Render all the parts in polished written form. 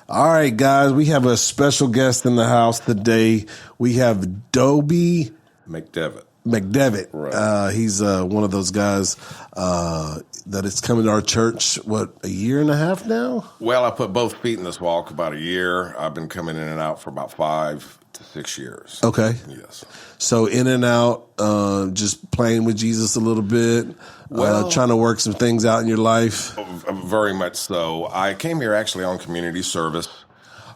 All right, guys, we have a special guest in the house today. We have Dobie McDevitt. Right. He's one of those guys that is coming to our church, a year and a half now? Well, I put both feet in this walk about a year. I've been coming in and out for about 5 to 6 years. Okay. Yes. So in and out, just playing with Jesus a little bit, trying to work some things out in your life? Very much so. I came here actually on community service.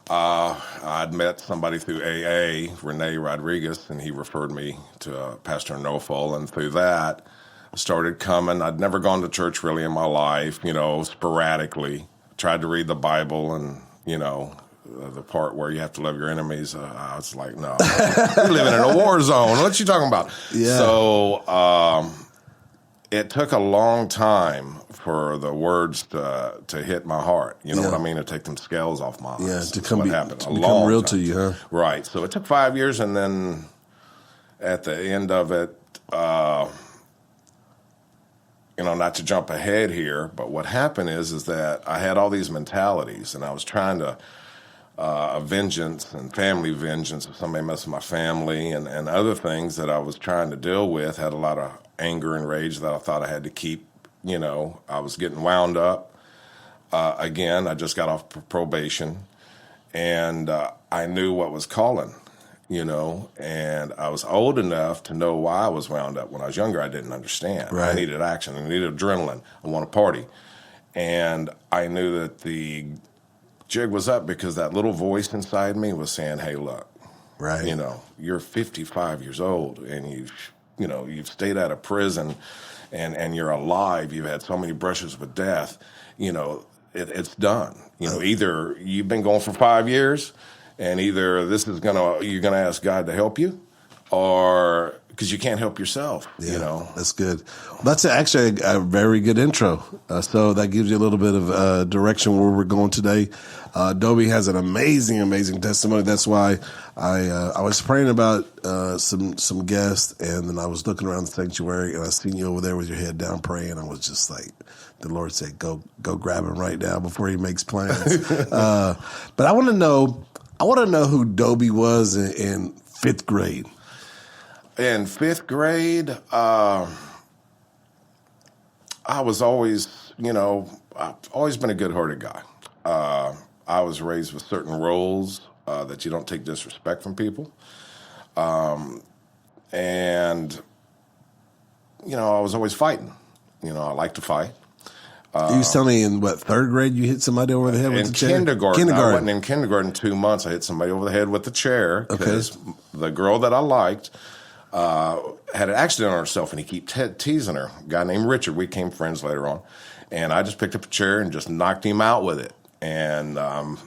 I'd met somebody through AA, Rene Rodriguez, and he referred me to Pastor Nofel, and through that, I started coming. I'd never gone to church really in my life, sporadically. Tried to read the Bible, and, the part where you have to love your enemies, I was like, no, you're living in a war zone. What you talking about? Yeah. So it took a long time for the words to hit my heart. You know what I mean? To take them scales off my eyes. Yeah, to become real to you, huh? Right. So it took 5 years, and then at the end of it, not to jump ahead here, but what happened is that I had all these mentalities, and I was trying to vengeance and family vengeance if somebody messed with my family and other things that I was trying to deal with. Had a lot of anger and rage that I thought I had to keep. I was getting wound up. Again, I just got off probation, and I knew what was calling, and I was old enough to know why I was wound up. When I was younger, I didn't understand. Right. I needed action. I needed adrenaline. I want to party. And I knew that the jig was up because that little voice inside me was saying, hey, look, right. You're 55 years old, and you've stayed out of prison, and you're alive. You've had so many brushes with death. It's done. Either you've been going for 5 years, and either you're gonna ask God to help you, or because you can't help yourself. Yeah, that's good. That's actually a very good intro. So that gives you a little bit of direction where we're going today. Dobie has an amazing testimony. That's why I was praying about some guests, and then I was looking around the sanctuary, and I seen you over there with your head down praying. I was just like, the Lord said, go grab him right now before he makes plans. But I want to know who Dobie was in fifth grade. In fifth grade, I was always, I've always been a good-hearted guy. I was raised with certain roles that you don't take disrespect from people. And, I was always fighting. I like to fight. You was telling me in, third grade you hit somebody over the head with the chair? Kindergarten. I wasn't in kindergarten 2 months. I hit somebody over the head with the chair because the girl that I liked had an accident on herself, and he kept teasing her. A guy named Richard. We became friends later on. And I just picked up a chair and just knocked him out with it. And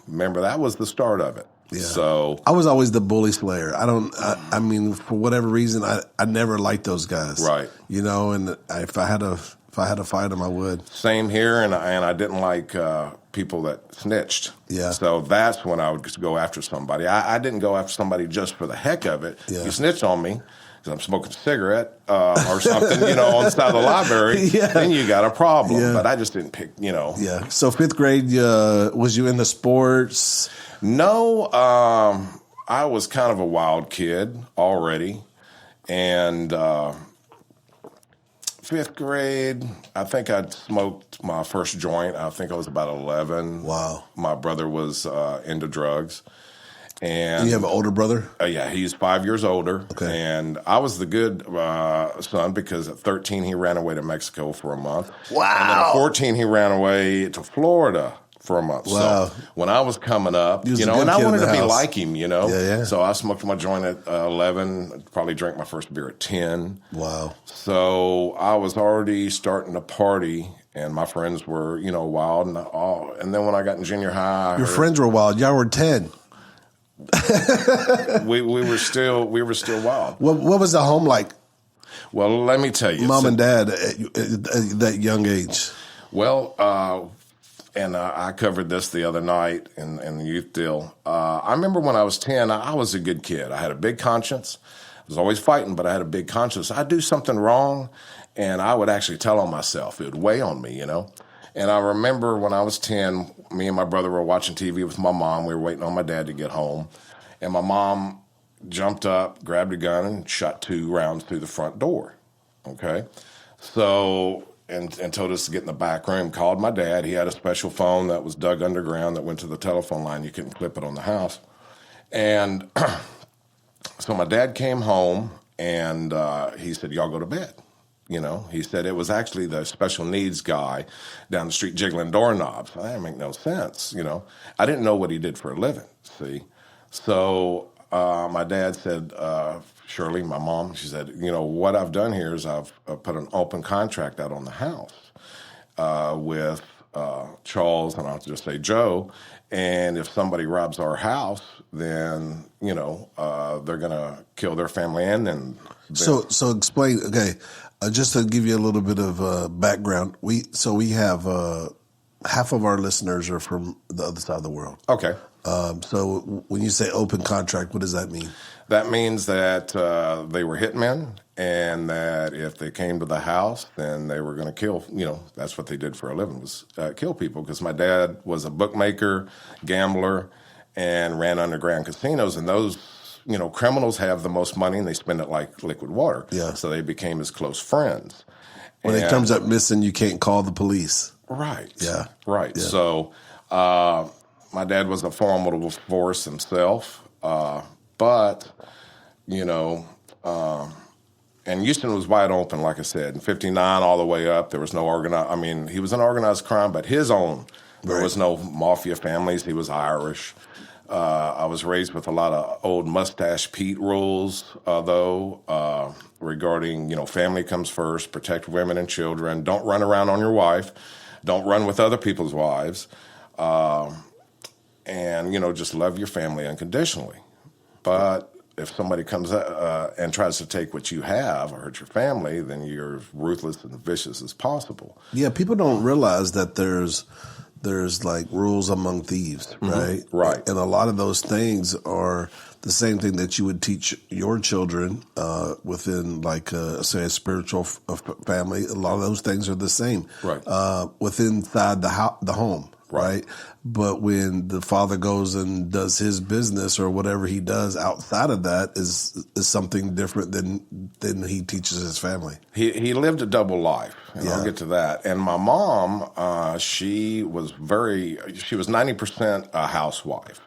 remember, that was the start of it. Yeah. So I was always the bully slayer. I mean, for whatever reason, I never liked those guys. Right. And if I had to fight them, I would. Same here, and I didn't like people that snitched. Yeah. So that's when I would just go after somebody. I didn't go after somebody just for the heck of it. Yeah. You snitch on me because I'm smoking a cigarette or something, on the side of the library, then you got a problem. Yeah. But I just didn't pick, Yeah. So fifth grade, was you into sports? No, I was kind of a wild kid already, and fifth grade, I think I'd smoked my first joint. I think I was about 11. Wow. My brother was into drugs. And you have an older brother? Yeah, he's 5 years older. Okay. And I was the good son because at 13 he ran away to Mexico for a month. Wow. And then at 14 he ran away to Florida for a month. Wow. So when I was coming up, and I wanted to be like him, Yeah. So I smoked my joint at 11, probably drank my first beer at 10. Wow. So I was already starting to party, and my friends were, wild. And then when I got in junior high, Your friends were wild. Y'all were 10. we were still wild. What was the home like? Well, let me tell you. Mom and dad at that young age. Well, I covered this the other night in the youth deal. I remember when I was 10, I was a good kid. I had a big conscience. I was always fighting, but I had a big conscience. I'd do something wrong, and I would actually tell on myself. It would weigh on me, And I remember when I was 10, me and my brother were watching TV with my mom. We were waiting on my dad to get home. And my mom jumped up, grabbed a gun, and shot 2 rounds through the front door. Okay? So, and told us to get in the back room, called my dad. He had a special phone that was dug underground that went to the telephone line. You couldn't clip it on the house. And so my dad came home, and he said, y'all go to bed. He said it was actually the special needs guy down the street jiggling doorknobs. That didn't make no sense, I didn't know what he did for a living, see? So my dad said, Shirley, my mom, she said, what I've done here is I've put an open contract out on the house with Charles, and I'll just say Joe, and if somebody robs our house, then, they're going to kill their family and then... So explain, okay, just to give you a little bit of background, we have half of our listeners are from the other side of the world. Okay. So when you say open contract, what does that mean? That means that they were hitmen, and that if they came to the house, then they were going to kill, that's what they did for a living, was kill people. Because my dad was a bookmaker, gambler, and ran underground casinos, and those criminals have the most money, and they spend it like liquid water. Yeah. So they became his close friends. When it comes up missing, you can't call the police. Right. Yeah. Right. Yeah. So my dad was a formidable force himself, but, and Houston was wide open, like I said. In 59 all the way up, there was no organized, he was an organized crime, but his own. There was no mafia families. He was Irish. I was raised with a lot of old Mustache Pete rules, though, regarding, family comes first, protect women and children, don't run around on your wife, don't run with other people's wives, and, just love your family unconditionally. But if somebody comes and tries to take what you have or hurt your family, then you're as ruthless and vicious as possible. Yeah, people don't realize that there's like rules among thieves, right? Mm-hmm. Right. And a lot of those things are the same thing that you would teach your children within, like, say, a spiritual family. A lot of those things are the same, right? Within inside the home, right? But when the father goes and does his business or whatever he does outside of that is something different than he teaches his family. He lived a double life, and I'll get to that. And my mom, she was 90% a housewife,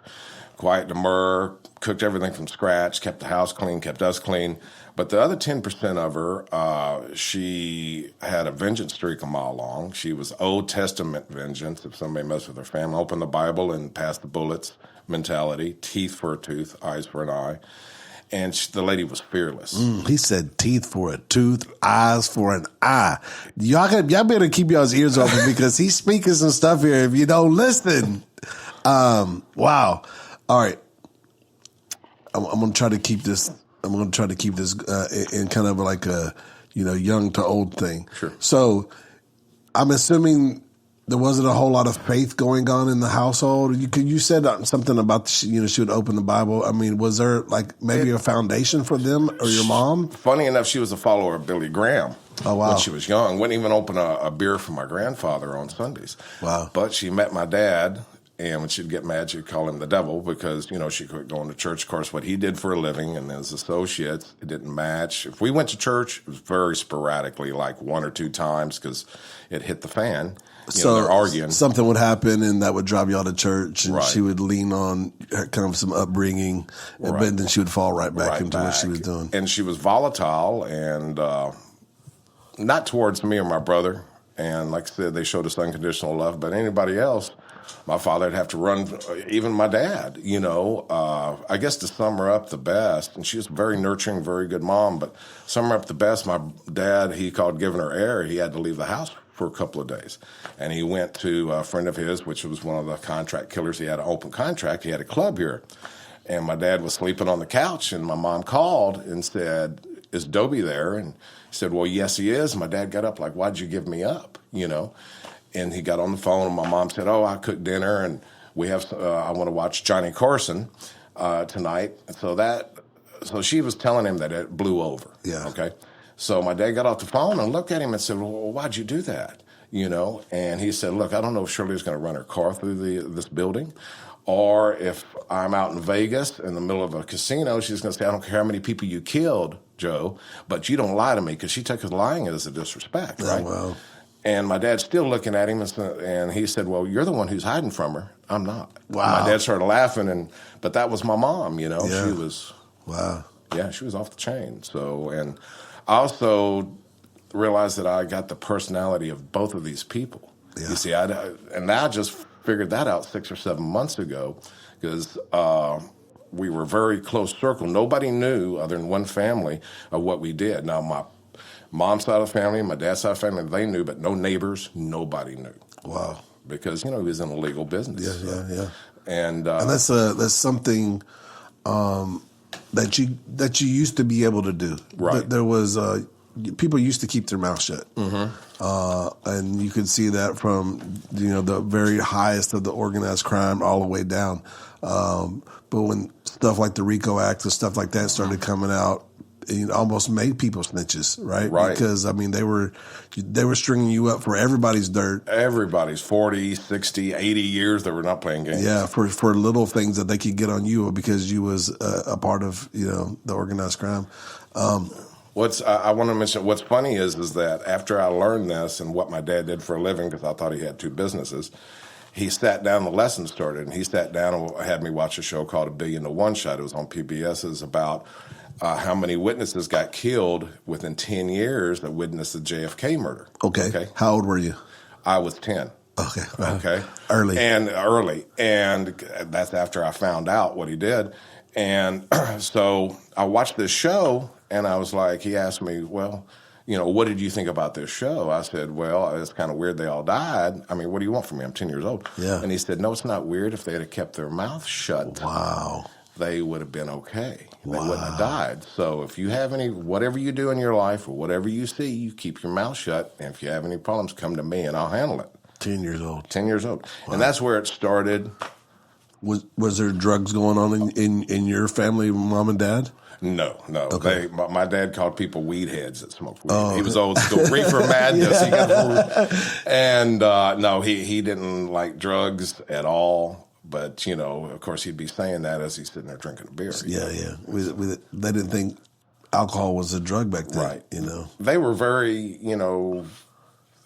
quiet, demure, cooked everything from scratch, kept the house clean, kept us clean. But the other 10% of her, she had a vengeance streak a mile long. She was Old Testament vengeance. If somebody messed with her family, open the Bible and pass the bullets mentality, teeth for a tooth, eyes for an eye. And the lady was fearless. He said teeth for a tooth, eyes for an eye. Y'all better keep y'all's ears open because he's speaking some stuff here if you don't listen. Wow. All right. I'm going to try to keep this. I'm going to try to keep this in kind of like a, young to old thing. Sure. So I'm assuming there wasn't a whole lot of faith going on in the household. You said something about, she would open the Bible. Was there like maybe a foundation for them or your mom? Funny enough, she was a follower of Billy Graham. Oh, wow. When she was young. Wouldn't even open a beer for my grandfather on Sundays. Wow. But she met my dad. And when she'd get mad, she'd call him the devil because, she quit going to church. Of course, what he did for a living and his associates, it didn't match. If we went to church, it was very sporadically, like 1 or 2 times because it hit the fan. They're arguing. Something would happen and that would drive y'all to church and right. she would lean on her, kind of some upbringing, right. But then she would fall right back into what she was doing. And she was volatile and not towards me or my brother. And like I said, they showed us unconditional love, but anybody else, my father would have to run, even my dad, I guess to sum her up the best, and she was a very nurturing, very good mom, but sum her up the best, my dad, he called giving her air. He had to leave the house for a couple of days. And he went to a friend of his, which was one of the contract killers. He had an open contract. He had a club here. And my dad was sleeping on the couch, and my mom called and said, is Dobie there? And he said, well, yes, he is. My dad got up like, why'd you give me up, And he got on the phone, and my mom said, I cooked dinner, and we have. I want to watch Johnny Carson tonight. So she was telling him that it blew over. Yeah. Okay. So my dad got off the phone and looked at him and said, well, why'd you do that? And he said, look, I don't know if Shirley's going to run her car through this building, or if I'm out in Vegas in the middle of a casino, she's going to say, I don't care how many people you killed, Joe, but you don't lie to me, because she took his lying as a disrespect, right? Wow. And my dad's still looking at him, and he said, well, you're the one who's hiding from her. I'm not. Wow. And my dad started laughing, but that was my mom, Yeah. She was, wow. Yeah, she was off the chain. So, and I also realized that I got the personality of both of these people. Yeah. You see, and I just figured that out 6 or 7 months ago, because we were a very close circle. Nobody knew, other than one family, of what we did. Now, my mom's side of the family, my dad's side of the family, they knew, but no neighbors, nobody knew. Wow. Because, he was in a legal business. Yeah. And that's something that you used to be able to do. Right. There was people used to keep their mouth shut, and you could see that from the very highest of the organized crime all the way down. But when stuff like the RICO Act and stuff like that started coming out, it almost made people snitches, right? Right. Because they were stringing you up for everybody's dirt. Everybody's 40, 60, 80 years that were not playing games. Yeah, for little things that they could get on you because you was a part of the organized crime. I want to mention, what's funny is that after I learned this and what my dad did for a living, because I thought he had 2 businesses, he sat down, the lesson started, and he sat down and had me watch a show called $1 Billion to One Shot. It was on PBS. It was about how many witnesses got killed within 10 years that witnessed the JFK murder. Okay. How old were you? I was 10. Okay. Okay. Early. And that's after I found out what he did. And so I watched this show, and I was like, he asked me, well, what did you think about this show? I said, well, it's kind of weird they all died. I mean, what do you want from me? I'm 10 years old. Yeah. And he said, no, it's not weird. If they had kept their mouth shut, wow, they would have been okay. They wouldn't have died. So if you have whatever you do in your life or whatever you see, you keep your mouth shut. And if you have any problems, come to me and I'll handle it. 10 years old. 10 years old. Wow. And that's where it started. Was there drugs going on in your family, mom and dad? No. Okay. My dad called people weed heads that smoked weed. Oh. He was old school. Reefer madness. And no, he didn't like drugs at all. But, of course, he'd be saying that as he's sitting there drinking a beer. Yeah. They didn't think alcohol was a drug back then. Right. They were very,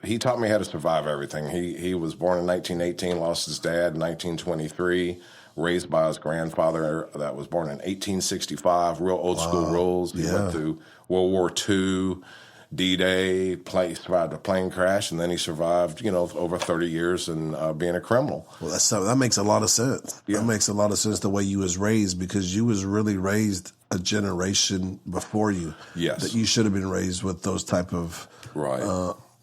he taught me how to survive everything. He was born in 1918, lost his dad in 1923, raised by his grandfather that was born in 1865, real old school rules. He went through World War II, D-Day, survived a plane crash, and then he survived, over 30 years and being a criminal. Well, that makes a lot of sense. Yeah. That makes a lot of sense the way you was raised, because you was really raised a generation before you. Yes. That you should have been raised with those type of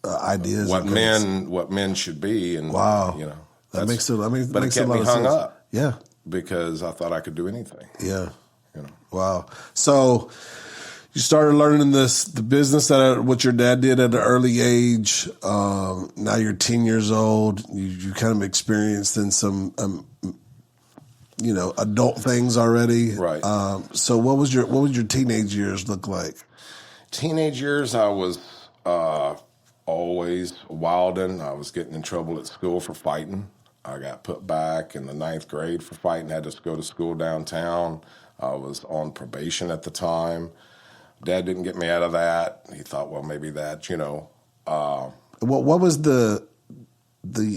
ideas. What men should be, and that makes it. But it kept me hung up. Yeah. Because I thought I could do anything. Yeah. Wow. So you started learning the business what your dad did at an early age. Now you're 10 years old. You kind of experienced in some, adult things already. Right. So what was your teenage years look like? Teenage years, I was always wilding. I was getting in trouble at school for fighting. I got put back in the 9th grade for fighting, had to go to school downtown. I was on probation at the time. Dad didn't get me out of that. He thought, well, maybe that, What was the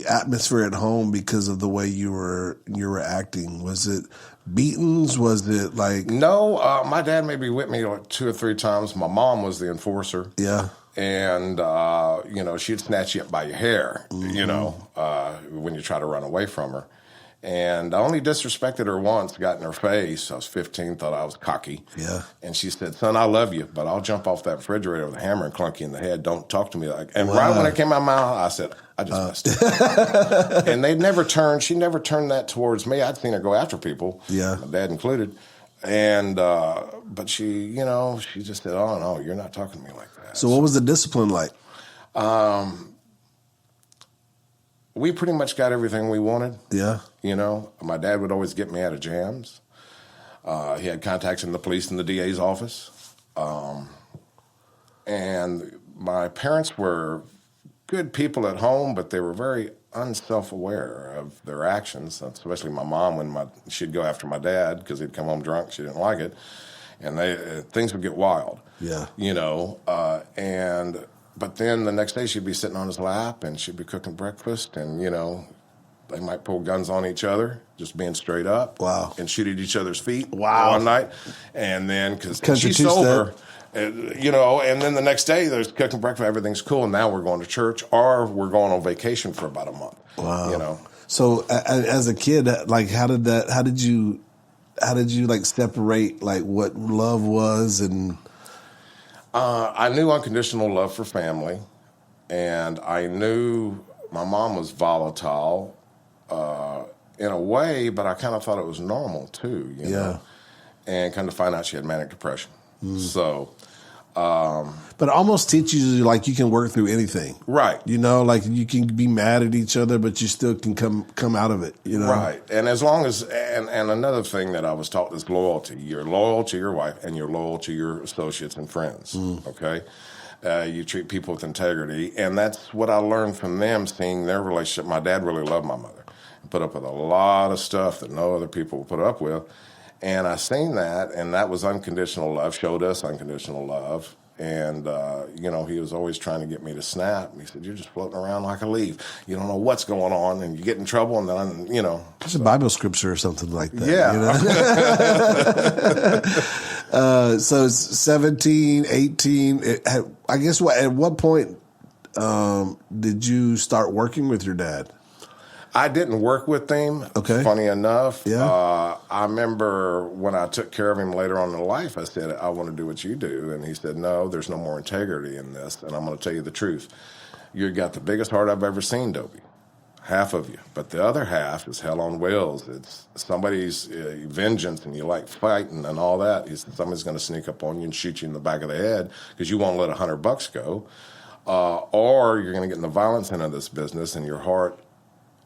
atmosphere at home because of the way you were acting? Was it beatings? Was it like... No, my dad maybe whipped me like 2 or 3 times. My mom was the enforcer. Yeah. And, she'd snatch you up by your hair, when you try to run away from her. And I only disrespected her once, got in her face. I was 15, thought I was cocky. Yeah. And she said, son, I love you, but I'll jump off that refrigerator with a hammer and clunk you in the head. Don't talk to me like... And right when it came out of my mouth, I said, I just messed up. And she never turned that towards me. I'd seen her go after people. Yeah. My dad included. And, but she just said, oh, no, you're not talking to me like that. So what was the discipline like? We pretty much got everything we wanted. Yeah. My dad would always get me out of jams. He had contacts in the police and the DA's office. And my parents were good people at home, but they were very unself-aware of their actions, especially my mom when she'd go after my dad because he'd come home drunk. She didn't like it. And things would get wild. Yeah. But then the next day she'd be sitting on his lap and she'd be cooking breakfast and, they might pull guns on each other, just being straight up. Wow. And shoot at each other's feet. Wow. One night. And then, because she's two-step. sober, and then the next day there's cooking breakfast, everything's cool, and now we're going to church or we're going on vacation for about a month. Wow. So as a kid, like, how did you like separate like what love was? And I knew unconditional love for family, and I knew my mom was volatile in a way, but I kind of thought it was normal too, know? And kind of find out she had manic depression. So, but it almost teaches you like you can work through anything, right? Like you can be mad at each other, but you still can come out of it, Right. And as long as and another thing that I was taught is loyalty. You're loyal to your wife, and you're loyal to your associates and friends. Okay. You treat people with integrity, and that's what I learned from them, seeing their relationship. My dad really loved my mother, put up with a lot of stuff that no other people would put up with, and I seen that, and that was unconditional love. Showed us unconditional love, and he was always trying to get me to snap. He said, "You're just floating around like a leaf. You don't know what's going on, and you get in trouble, and then It's a Bible scripture or something like that." Yeah. So it's 17, 18. I guess at what point did you start working with your dad? I didn't work with him. Okay. Funny enough. Yeah. I remember when I took care of him later on in life, I said, "I want to do what you do." And he said, "No, there's no more integrity in this. And I'm going to tell you the truth. You got the biggest heart I've ever seen, Dobie. Half of you. But the other half is hell on wheels. It's somebody's vengeance, and you like fighting and all that. He said, somebody's going to sneak up on you and shoot you in the back of the head because you won't let $100 go. Or you're going to get in the violence end of this business, and your heart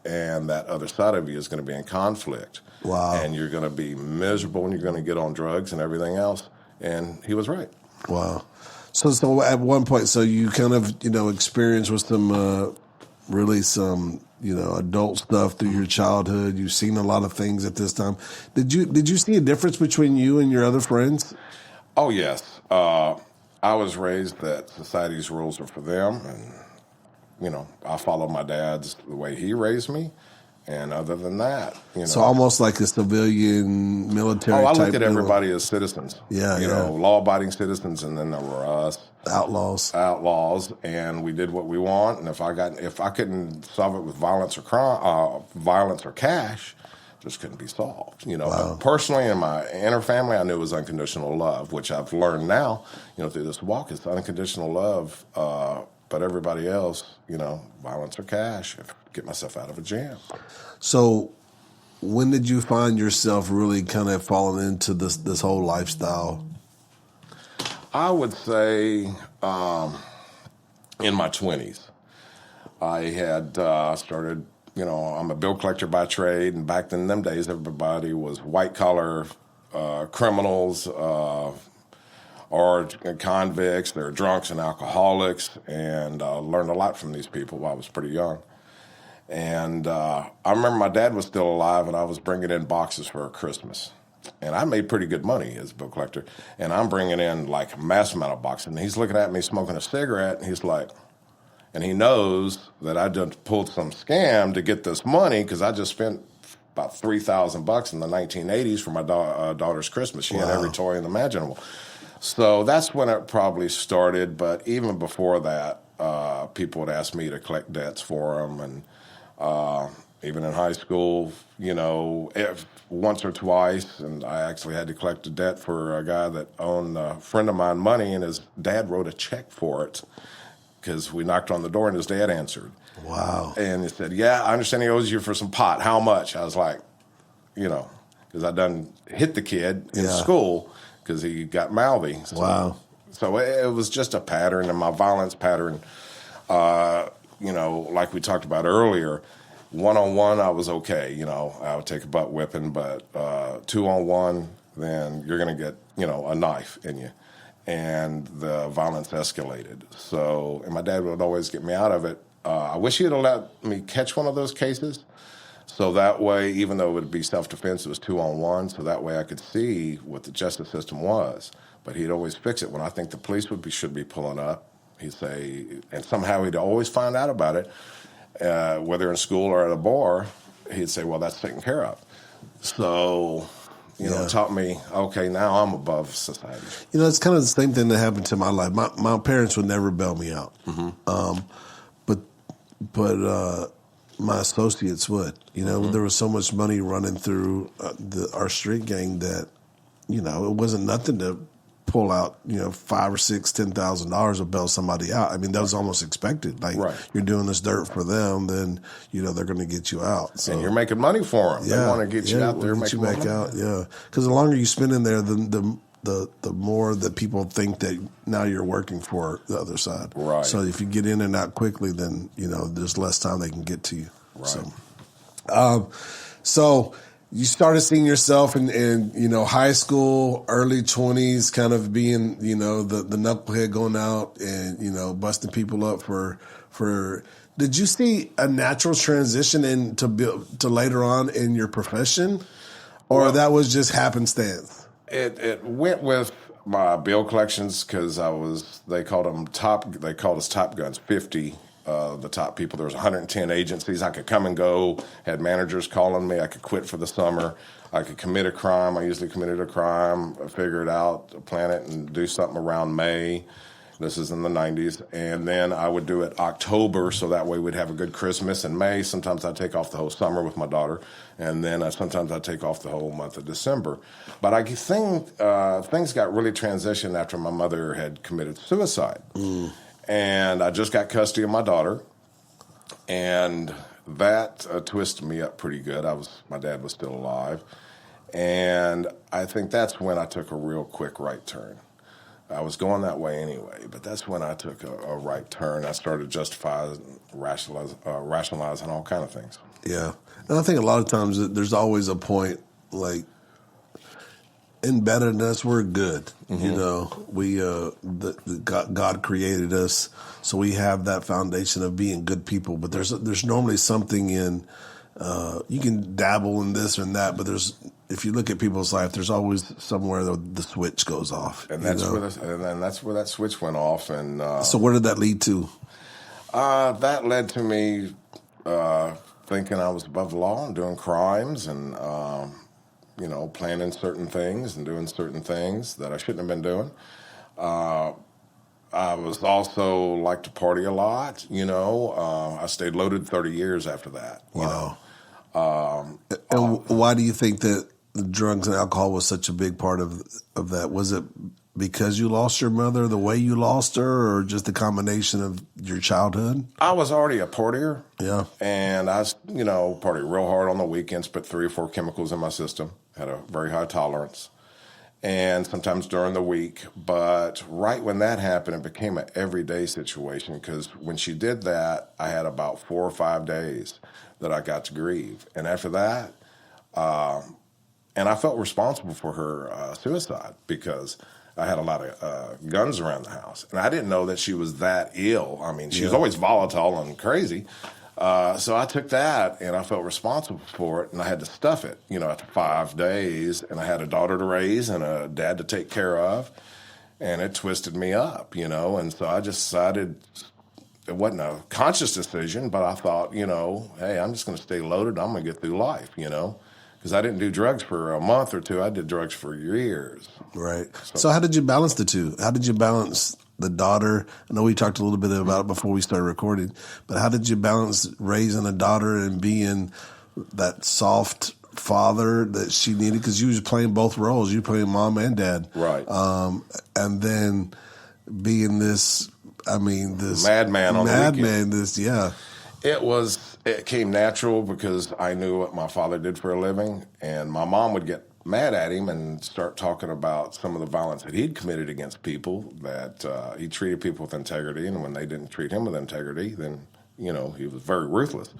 and that other side of you is going to be in conflict. Wow. And you're going to be miserable, and you're going to get on drugs and everything else." And he was right. Wow. So at one point, so you kind of, experienced with some, really some, adult stuff through your childhood. You've seen a lot of things at this time. Did you see a difference between you and your other friends? Oh, yes. I was raised that society's rules are for them, and I follow my dad's the way he raised me, and other than that, So almost like a civilian military. I type looked at everybody as citizens. Yeah, law-abiding citizens, and then there were us outlaws, and we did what we want. And if I couldn't solve it with violence or cash, it just couldn't be solved. Wow. But personally, in my inner family, I knew it was unconditional love, which I've learned now. Through this walk, it's unconditional love. But everybody else, violence or cash, get myself out of a jam. So when did you find yourself really kind of falling into this whole lifestyle? I would say in my 20s. I had started, I'm a bill collector by trade, and back in them days, everybody was white-collar criminals, or convicts. They're drunks and alcoholics, and learned a lot from these people while I was pretty young. And I remember my dad was still alive, and I was bringing in boxes for Christmas. And I made pretty good money as a bill collector, and I'm bringing in like a mass amount of boxes. And he's looking at me smoking a cigarette, and he's like, and he knows that I just pulled some scam to get this money because I just spent about $3,000 in the 1980s for my daughter's Christmas. She had every toy imaginable. So that's when it probably started. But even before that, people would ask me to collect debts for them. And even in high school, once or twice, and I actually had to collect a debt for a guy that owned a friend of mine money, and his dad wrote a check for it because we knocked on the door and his dad answered. Wow. And he said, "Yeah, I understand he owes you for some pot. How much?" I was like, because I done hit the kid in school because he got mouthy. So it was just a pattern, and my violence pattern, like we talked about earlier, one-on-one, I was okay. I would take a butt whipping, but two-on-one, then you're going to get, a knife in you. And the violence escalated. So, and my dad would always get me out of it I wish he had let me catch one of those cases. So that way, even though it would be self-defense, it was 2-on-1. So that way I could see what the justice system was. But he'd always fix it. When I think the police should be pulling up, he'd say, and somehow he'd always find out about it, whether in school or at a bar, he'd say, well, that's taken care of. So, it taught me, okay, now I'm above society. It's kind of the same thing that happened to my life. My parents would never bail me out. But my associates would. There was so much money running through our street gang that, it wasn't nothing to pull out, $5,000 or $6,000, $10,000 to bail somebody out. I mean, that was almost expected. Like, you're doing this dirt for them, then they're going to get you out. So, and you're making money for them. They want to get you out there, get you back out. Yeah, because the longer you spend in there, the more that people think that now you're working for the other side. Right. So if you get in and out quickly, then there's less time they can get to you. Right. So you started seeing yourself in high school, early 20s, kind of being the knucklehead going out and busting people up for. Did you see a natural transition to later on in your profession, or that was just happenstance? It went with my bill collections because they called us Top Guns, 50. The top people. There was 110 agencies. I could come and go, had managers calling me. I could quit for the summer. I could commit a crime. I usually committed a crime, figure it out, plan it, and do something around May. This is in the 90s. And then I would do it October, so that way we'd have a good Christmas. In May, sometimes I'd take off the whole summer with my daughter. And then sometimes I'd take off the whole month of December. But I think things got really transitioned after my mother had committed suicide. And I just got custody of my daughter, and that twisted me up pretty good. My dad was still alive, and I think that's when I took a real quick right turn. I was going that way anyway, but that's when I took a right turn. I started justifying, rationalizing all kind of things. Yeah, and I think a lot of times there's always a point like, embedded in us, we're good. We God created us, so we have that foundation of being good people. But there's normally something in you can dabble in this and that, but if you look at people's life, there's always somewhere the switch goes off, and that's where that switch went off. And so, where did that lead to? That led to me thinking I was above the law and doing crimes and. Planning certain things and doing certain things that I shouldn't have been doing. I was also like to party a lot, I stayed loaded 30 years after that. Wow. And why do you think that the drugs and alcohol was such a big part of that? Was it because you lost your mother, the way you lost her, or just the combination of your childhood? I was already a partier. Yeah. And I, partied real hard on the weekends, put 3 or 4 chemicals in my system, had a very high tolerance, and sometimes during the week. But right when that happened, it became an everyday situation because when she did that, I had about 4 or 5 days that I got to grieve. And after that, and I felt responsible for her suicide because I had a lot of guns around the house. And I didn't know that she was that ill. I mean, she was always volatile and crazy. So I took that, and I felt responsible for it, and I had to stuff it, after 5 days. And I had a daughter to raise and a dad to take care of, and it twisted me up, And so I just decided it wasn't a conscious decision, but I thought, hey, I'm just going to stay loaded. I'm going to get through life, Because I didn't do drugs for a month or two. I did drugs for years. Right. So how did you balance the two? How did you balance the daughter? I know we talked a little bit about it before we started recording, but how did you balance raising a daughter and being that soft father that she needed? Because you was playing both roles. You were playing mom and dad. Right. And then being this madman on the weekend. It came natural because I knew what my father did for a living, and my mom would get mad at him and start talking about some of the violence that he'd committed against people, that he treated people with integrity, and when they didn't treat him with integrity, then, he was very ruthless.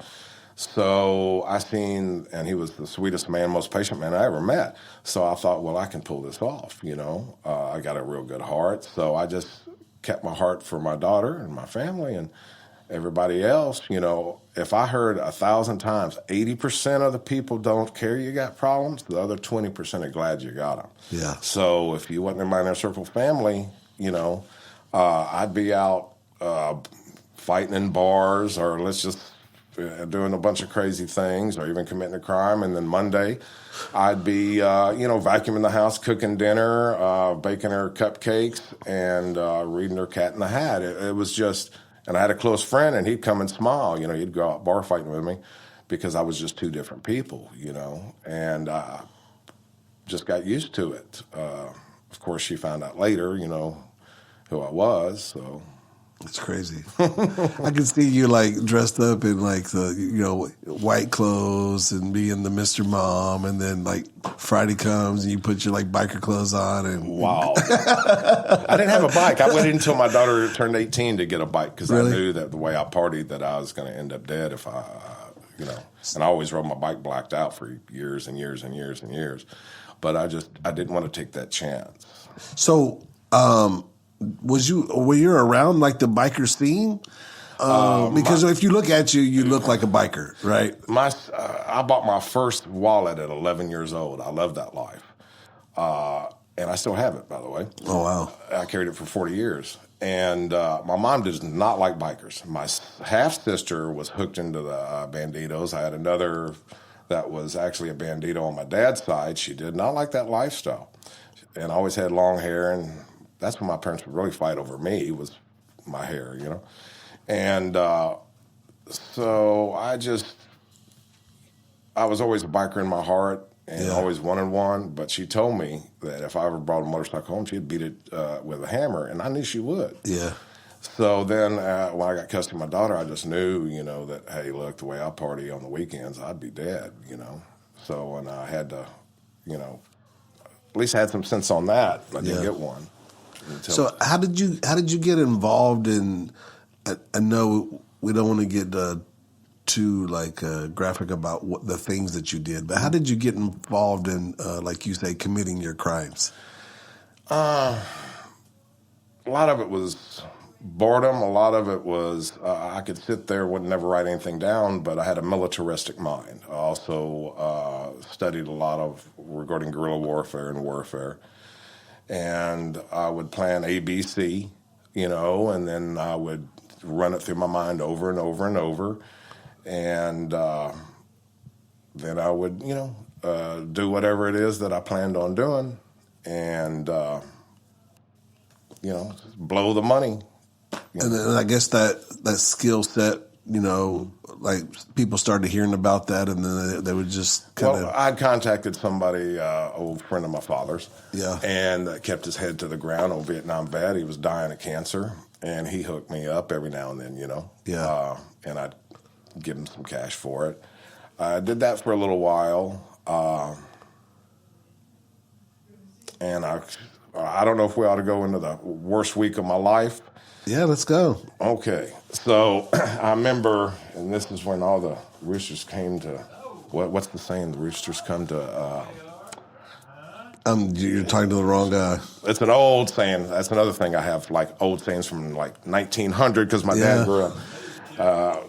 So and he was the sweetest man, most patient man I ever met. So I thought, well, I can pull this off, I got a real good heart. So I just kept my heart for my daughter and my family, and Everybody else, if I heard 1,000 times, 80% of the people don't care you got problems, the other 20% are glad you got them. Yeah. So if you wasn't in my inner circle family, I'd be out fighting in bars, or let's just doing a bunch of crazy things, or even committing a crime. And then Monday, I'd be, vacuuming the house, cooking dinner, baking her cupcakes, and reading her Cat in the Hat. It was just, and I had a close friend, and he'd come and smile. He'd go out bar fighting with me because I was just two different people, and I just got used to it. Of course, she found out later, who I was, so. It's crazy. I can see you like dressed up in like the white clothes and being the Mr. Mom, and then like Friday comes and you put your like biker clothes on and wow. I didn't have a bike. I waited until my daughter turned 18 to get a bike because Really? I knew that the way I partied that I was going to end up dead if I, and I always rode my bike blacked out for years and years and years and years, but I didn't want to take that chance. So, were you around like the biker scene? Because if you look at you, you look like a biker, right? I bought my first wallet at 11 years old. I loved that life. And I still have it, by the way. Oh, wow. I carried it for 40 years. And my mom does not like bikers. My half-sister was hooked into the Banditos. I had another that was actually a Bandito on my dad's side. She did not like that lifestyle. And I always had long hair, and that's when my parents would really fight over me, was my hair, And so I was always a biker in my heart and always wanted one, but she told me that if I ever brought a motorcycle home, she'd beat it with a hammer, and I knew she would. Yeah. So then when I got custody of my daughter, I just knew, that, hey, look, the way I party on the weekends, I'd be dead, So, and I had to, at least I had some sense on that. I didn't get one. So how did you get involved in? I know we don't want to get too graphic about the things that you did, but how did you get involved in, like you say, committing your crimes? A lot of it was boredom. A lot of it was I could sit there, would never write anything down, but I had a militaristic mind. I also studied a lot of regarding guerrilla warfare and warfare. And I would plan ABC, and then I would run it through my mind over and over and over. And then I would, do whatever it is that I planned on doing and, blow the money. And then I guess that skill set, like people started hearing about that, and then they would just kind of. Well, I'd contacted somebody, old friend of my father's, and kept his head to the ground. Old Vietnam vet, he was dying of cancer, and he hooked me up every now and then, and I'd give him some cash for it. I did that for a little while, and I don't know if we ought to go into the worst week of my life. Yeah, let's go. Okay, so I remember, and this is when all the roosters came to, what's the saying? The roosters come to... you're talking to the wrong guy. It's an old saying. That's another thing I have, like old sayings from like 1900, because my dad grew up.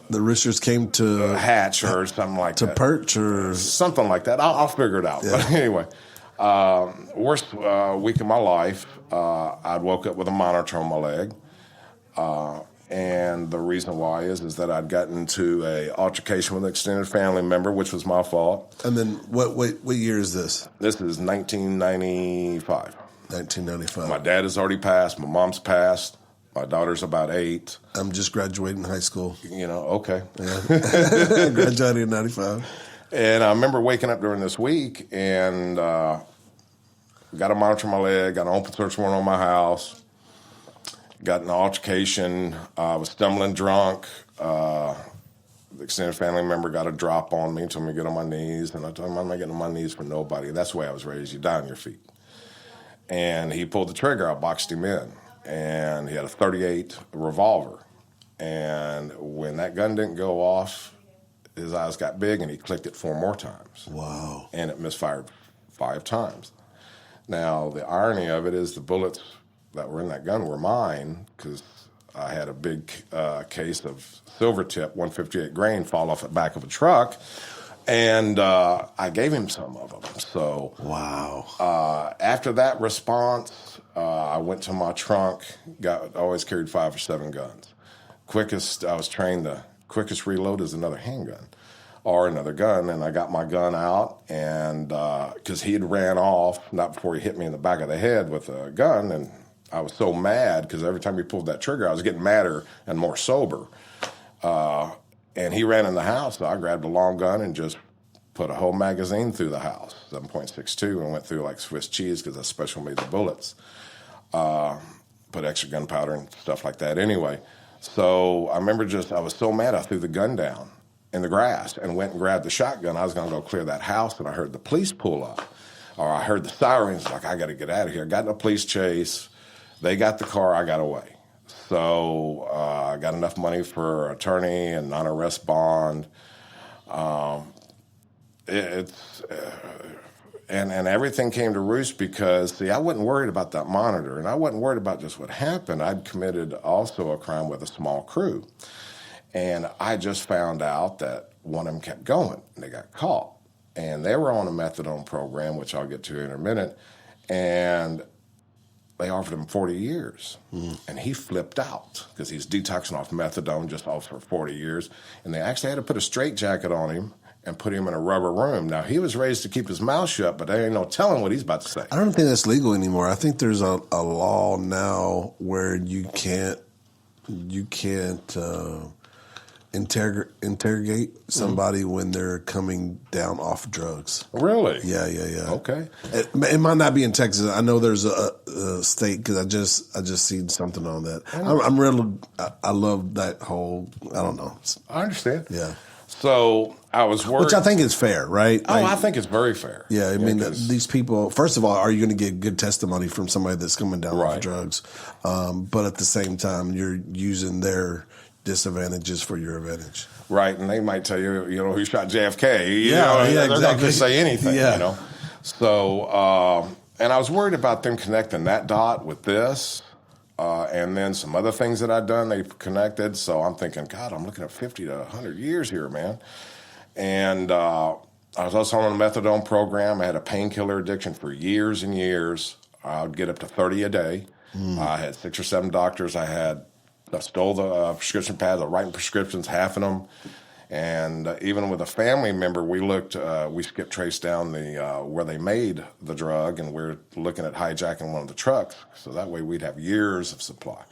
The roosters came to... hatch or something like that. To perch or... Something like that. I'll figure it out. Yeah. But anyway, worst week of my life, I'd woke up with a monitor on my leg. And the reason why is that I'd gotten into a altercation with an extended family member, which was my fault. And then what year is this? This is 1995. 1995. My dad has already passed. My mom's passed. My daughter's about 8. I'm just graduating high school. Okay. Yeah. Graduated in 95. And I remember waking up during this week and got a monitor on my leg, got an open search warrant on my house. Got in an altercation. I was stumbling drunk. The extended family member got a drop on me, told me to get on my knees. And I told him, I'm not getting on my knees for nobody. That's the way I was raised. You die on your feet. And he pulled the trigger. I boxed him in. And he had a .38 revolver. And when that gun didn't go off, his eyes got big and he clicked it 4 more times. Wow. And it misfired 5 times. Now, the irony of it is the bullets that were in that gun were mine because I had a big case of Silvertip 158 grain fall off the back of a truck, and I gave him some of them. So wow. after that response, I went to my trunk. Always carried 5 or 7 guns. I was trained the quickest reload is another handgun or another gun, and I got my gun out, and because he had ran off, not before he hit me in the back of the head with a gun, and I was so mad because every time he pulled that trigger, I was getting madder and more sober. And he ran in the house, so I grabbed a long gun and just put a whole magazine through the house, 7.62, and went through like Swiss cheese because I special made the bullets. Put extra gunpowder and stuff like that anyway. So I remember I was so mad I threw the gun down in the grass and went and grabbed the shotgun. I was going to go clear that house, and I heard the police pull up. Or I heard the sirens, like, I got to get out of here. Got in a police chase. They got the car. I got away. So I got enough money for attorney and non-arrest bond. And everything came to roost because, see, I wasn't worried about that monitor, and I wasn't worried about just what happened. I'd committed also a crime with a small crew. And I just found out that one of them kept going, and they got caught. And they were on a methadone program, which I'll get to in a minute, and they offered him 40 years. And he flipped out because he's detoxing off methadone just off for 40 years. And they actually had to put a straitjacket on him and put him in a rubber room. Now, he was raised to keep his mouth shut, but there ain't no telling what he's about to say. I don't think that's legal anymore. I think there's a law now where you can't interrogate somebody when they're coming down off drugs. Really? Yeah. Okay. It might not be in Texas. I know there's a state because I just seen something on that. I love that whole. I don't know. I understand. Yeah. So I was worried. Which I think is fair, right? Oh, I think it's very fair. Yeah, I mean, these people, first of all, are you going to get good testimony from somebody that's coming down off drugs? But at the same time, you're using their disadvantages for your advantage. Right, and they might tell you, who shot JFK. Yeah, they're exactly. not going to say anything, Yeah. So, and I was worried about them connecting that dot with this, and then some other things that I'd done, they connected. So I'm thinking, God, I'm looking at 50 to 100 years here, man. And I was also on a methadone program. I had a painkiller addiction for years and years. I would get up to 30 a day. I had 6 or 7 doctors. I stole the prescription pads, writing prescriptions, half of them. And even with a family member, we skip traced down where they made the drug, and we're looking at hijacking one of the trucks. So that way we'd have years of supply.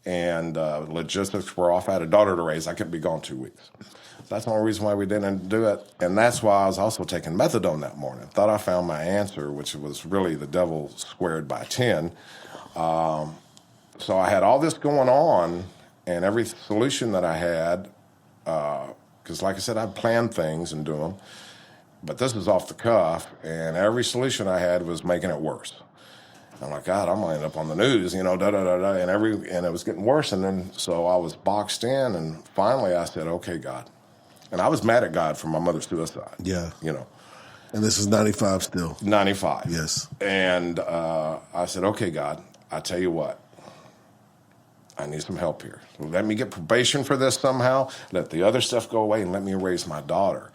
And logistics were off. I had a daughter to raise. I couldn't be gone 2 weeks. So that's the only reason why we didn't do it. And that's why I was also taking methadone that morning. Thought I found my answer, which was really the devil squared by 10. So I had all this going on, and every solution that I had, because like I said, I'd plan things and do them, but this was off the cuff, and every solution I had was making it worse. I'm like, God, I'm gonna end up on the news, and it was getting worse, and then so I was boxed in, and finally I said, okay, God. And I was mad at God for my mother's suicide. Yeah. And this is 95 still. 95. Yes. And I said, okay, God, I tell you what. I need some help here. Let me get probation for this somehow. Let the other stuff go away, and let me raise my daughter.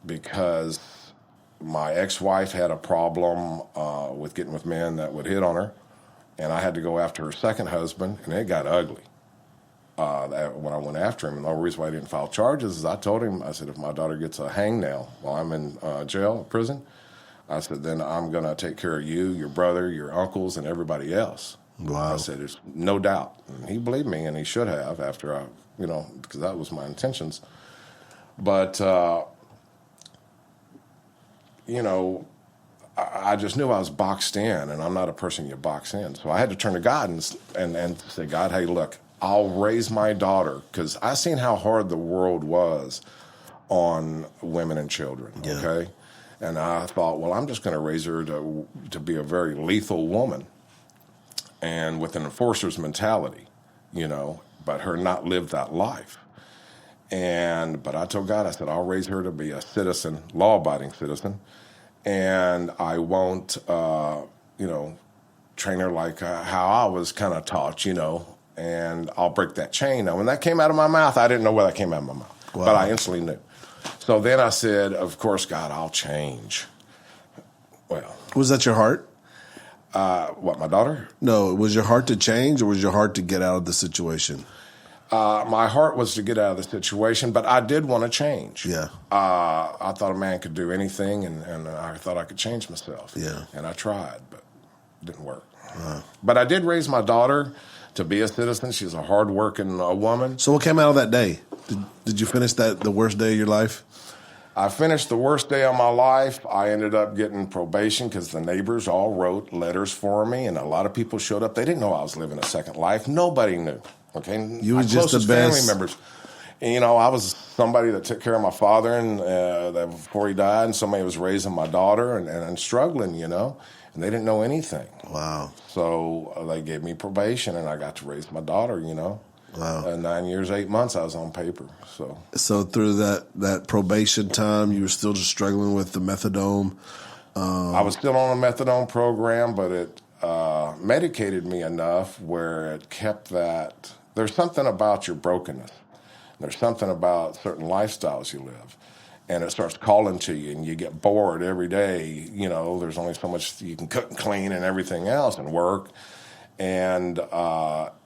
Because my ex-wife had a problem with getting with men that would hit on her, and I had to go after her second husband, and it got ugly. When I went after him, and the only reason why I didn't file charges is I told him, I said, if my daughter gets a hangnail while I'm in jail, prison, I said, then I'm going to take care of you, your brother, your uncles, and everybody else. Wow. I said, there's no doubt. And he believed me, and he should have after I, because that was my intentions. But, I just knew I was boxed in, and I'm not a person you box in. So I had to turn to God and say, God, hey, look, I'll raise my daughter, because I seen how hard the world was on women and children, okay? And I thought, well, I'm just going to raise her to be a very lethal woman, and with an enforcer's mentality, but her not live that life. But I told God, I said, I'll raise her to be a citizen, law-abiding citizen, and I won't, train her like how I was kind of taught, and I'll break that chain. Now, when that came out of my mouth, I didn't know where that came out of my mouth, Wow. but I instantly knew. So then I said, of course, God, I'll change. Well, Was that your heart? what, my daughter? No, was your heart to change, or was your heart to get out of the situation? My heart was to get out of the situation, but I did want to change. Yeah. I thought a man could do anything, and I thought I could change myself. Yeah. And I tried, but it didn't work. But I did raise my daughter to be a citizen. She's a hardworking woman. So what came out of that day? Did you finish the worst day of your life? I finished the worst day of my life. I ended up getting probation because the neighbors all wrote letters for me, and a lot of people showed up. They didn't know I was living a second life. Nobody knew. Okay, You was my just the closest best family members. And, I was somebody that took care of my father and before he died, and somebody was raising my daughter and struggling, and they didn't know anything. Wow. So they gave me probation, and I got to raise my daughter. Wow. 9 years, 8 months, I was on paper. So through that probation time, you were still just struggling with the methadone. I was still on a methadone program, but it medicated me enough where it kept that. There's something about your brokenness. There's something about certain lifestyles you live, and it starts calling to you, and you get bored every day. There's only so much you can cook and clean and everything else and work, and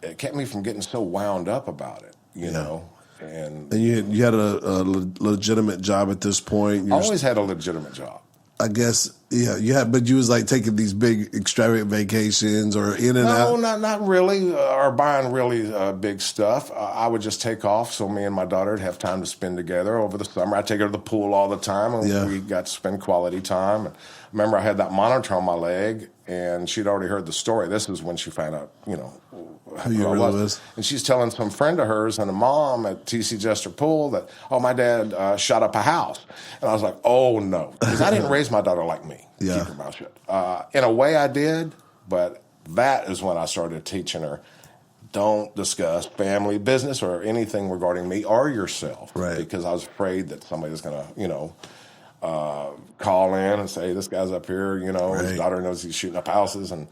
it kept me from getting so wound up about it, you know. And you had a legitimate job at this point. I always had a legitimate job. I guess, yeah, but you was like taking these big extravagant vacations or in and out? No, not really, or buying really big stuff. I would just take off so me and my daughter would have time to spend together over the summer. I'd take her to the pool all the time, and we got to spend quality time. And remember, I had that monitor on my leg, and she'd already heard the story. This is when she found out, who you really was. And she's telling some friend of hers and a mom at TC Jester Pool that, my dad shot up a house. And I was like, oh, no. Because I didn't raise my daughter like me. Yeah. Keep her mouth shut. In a way I did, but that is when I started teaching her, don't discuss family business or anything regarding me or yourself. Right. Because I was afraid that somebody was going to, call in and say, this guy's up here, his daughter knows he's shooting up houses. And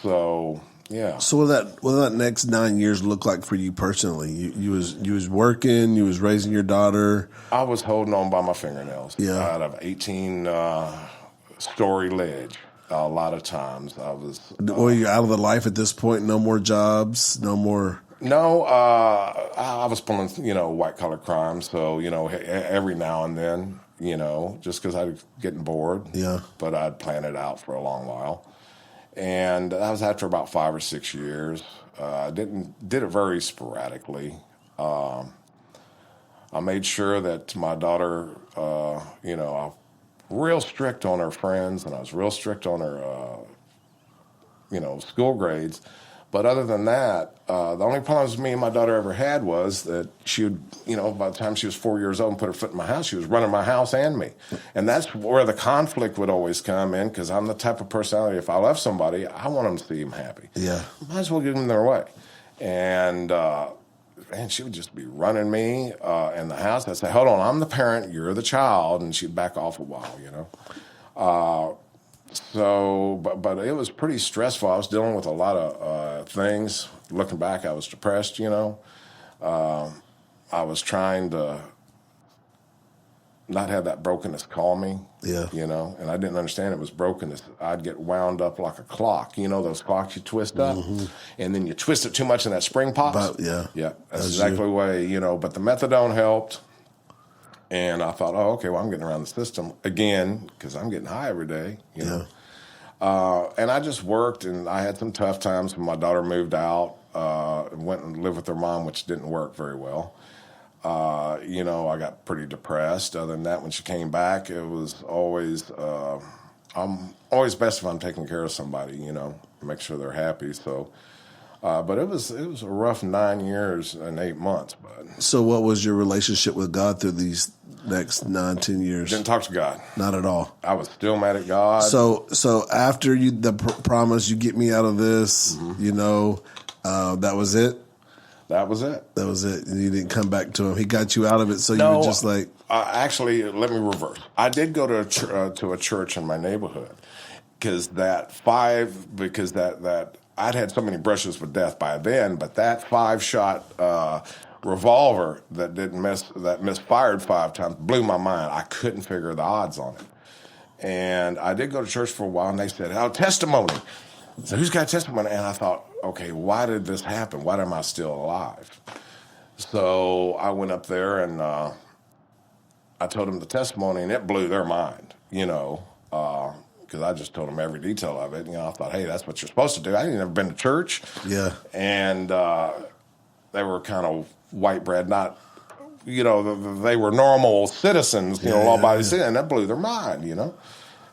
so... Yeah. So what that next 9 years look like for you personally? You was working, you was raising your daughter. I was holding on by my fingernails. Yeah. Out of 18-story ledge. A lot of times I was. Were you out of the life at this point? No more jobs. No more. No, I was pulling white collar crime. So every now and then just because I was getting bored. Yeah. But I'd plan it out for a long while. And that was after about 5 or 6 years. I did it very sporadically. I made sure that my daughter, I was real strict on her friends, and I was real strict on her, school grades. But other than that, the only problems me and my daughter ever had was that she would, by the time she was 4 years old and put her foot in my house, she was running my house and me. And that's where the conflict would always come in, because I'm the type of personality, if I love somebody, I want them to see them happy. Yeah. Might as well give them their way. And she would just be running me in the house. I'd say, hold on, I'm the parent, you're the child. And she'd back off a while, So, but it was pretty stressful. I was dealing with a lot of things. Looking back, I was depressed, I was trying to not have that brokenness call me, and I didn't understand it was brokenness. I'd get wound up like a clock. Those clocks you twist up, and then you twist it too much and that spring pops. Yeah, that's exactly the way, But the methadone helped. And I thought, okay, well, I'm getting around the system again because I'm getting high every day, know. And I just worked, and I had some tough times when my daughter moved out and went and lived with her mom, which didn't work very well. I got pretty depressed. Other than that, when she came back, it was always, I'm always best if I'm taking care of somebody, make sure they're happy. So. But it was a rough 9 years and 8 months. But So what was your relationship with God through these next 9-10 years? Didn't talk to God. Not at all. I was still mad at God. So after the promise, you get me out of this, that was it? That was it. That was it. And you didn't come back to him. He got you out of it, so No, you were just like... Actually, let me reverse. I did go to a church in my neighborhood because that I'd had so many brushes with death by then, but that 5-shot revolver that misfired 5 times blew my mind. I couldn't figure the odds on it. And I did go to church for a while, and they said, "Oh, testimony." So who's got testimony? And I thought, okay, why did this happen? Why am I still alive? So I went up there and I told them the testimony, and it blew their mind, because I just told them every detail of it. I thought, hey, that's what you're supposed to do. I hadn't ever been to church. Yeah. And they were kind of white bread, not, they were normal citizens, law-abiding citizens, and that blew their mind,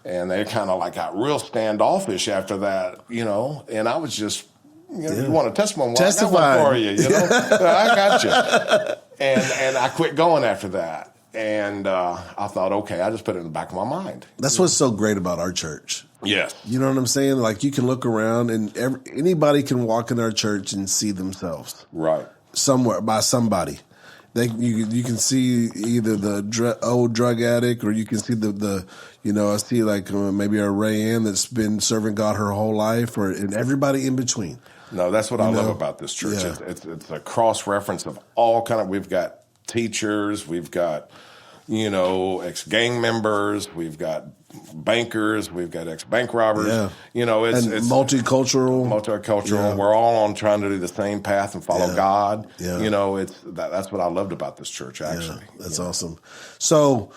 And they kind of got real standoffish after that, and I was just, you want a testimony? Well, testify. I got one for you, I got you. And I quit going after that. And I thought, okay, I just put it in the back of my mind. That's what's so great about our church. Yes. You know what I'm saying? You can look around and anybody can walk in our church and see themselves. Right. Somewhere by somebody. You can see either the old drug addict, or you can see the I see maybe a Rayanne that's been serving God her whole life, and everybody in between. No, that's what I love about this church. Yeah. It's a cross reference of all we've got teachers, we've got ex-gang members, we've got bankers, we've got ex-bank robbers. Yeah. It's multicultural. Yeah. We're all on trying to do the same path and follow God. Yeah. That's what I loved about this church, actually. Yeah, that's awesome. So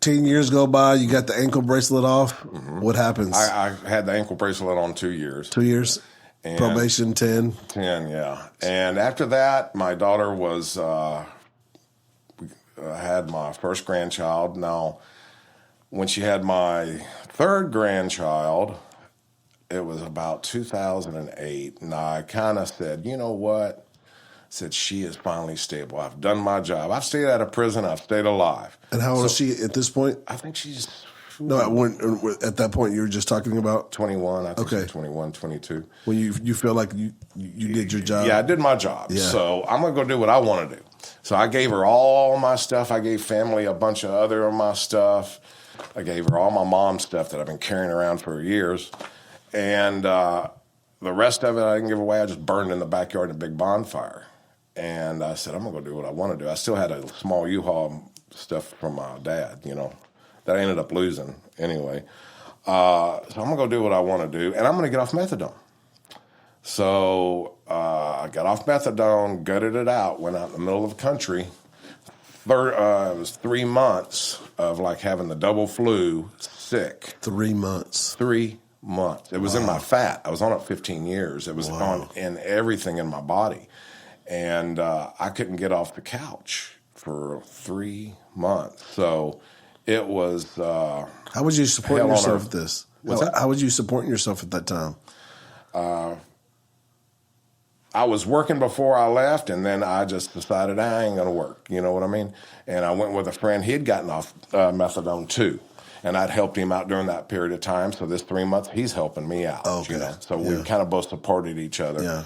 10 years go by, you got the ankle bracelet off. Mm-hmm. What happens? I had the ankle bracelet on 2 years. 2 years? And probation 10? 10, yeah. And after that, my daughter was... had my first grandchild. Now, when she had my third grandchild, it was about 2008, and I kind of said, you know what? I said, she is finally stable. I've done my job. I've stayed out of prison. I've stayed alive. And how old is she at this point? I think she's... No, at that point you were just talking about? 21, I think she's 21, 22. When you feel like you did your job? Yeah, I did my job. Yeah. So I'm going to go do what I want to do. So I gave her all my stuff. I gave family a bunch of other of my stuff. I gave her all my mom's stuff that I've been carrying around for years. And the rest of it I didn't give away. I just burned in the backyard in a big bonfire. And I said, I'm going to go do what I want to do. I still had a small U-Haul stuff from my dad, that I ended up losing anyway. So I'm going to go do what I want to do, and I'm going to get off methadone. So I got off methadone, gutted it out, went out in the middle of the country. It was 3 months of having the double flu, sick. 3 months. 3 months. It was in my fat. I was on it 15 years. It was in everything in my body. And I couldn't get off the couch for 3 months. So... it was... how was you supporting yourself at this? How was you supporting yourself at that time? I was working before I left, and then I just decided I ain't going to work. You know what I mean? And I went with a friend. He had gotten off methadone, too. And I'd helped him out during that period of time. So this 3 months, he's helping me out. Okay. So we kind of both supported each other. Yeah.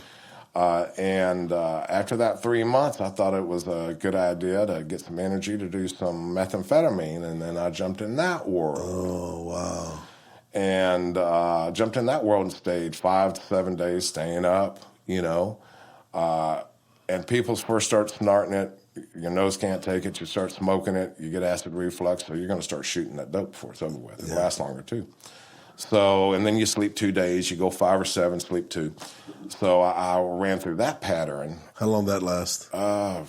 And after that 3 months, I thought it was a good idea to get some energy to do some methamphetamine, and then I jumped in that world. Oh, wow. And jumped in that world and stayed 5 to 7 days staying up, and people first start snorting it. Your nose can't take it. You start smoking it. You get acid reflux, so you're going to start shooting that dope before it's over with. It lasts longer, too. So, and then you sleep 2 days. You go 5 or 7, sleep 2. So I ran through that pattern. How long that last? 9,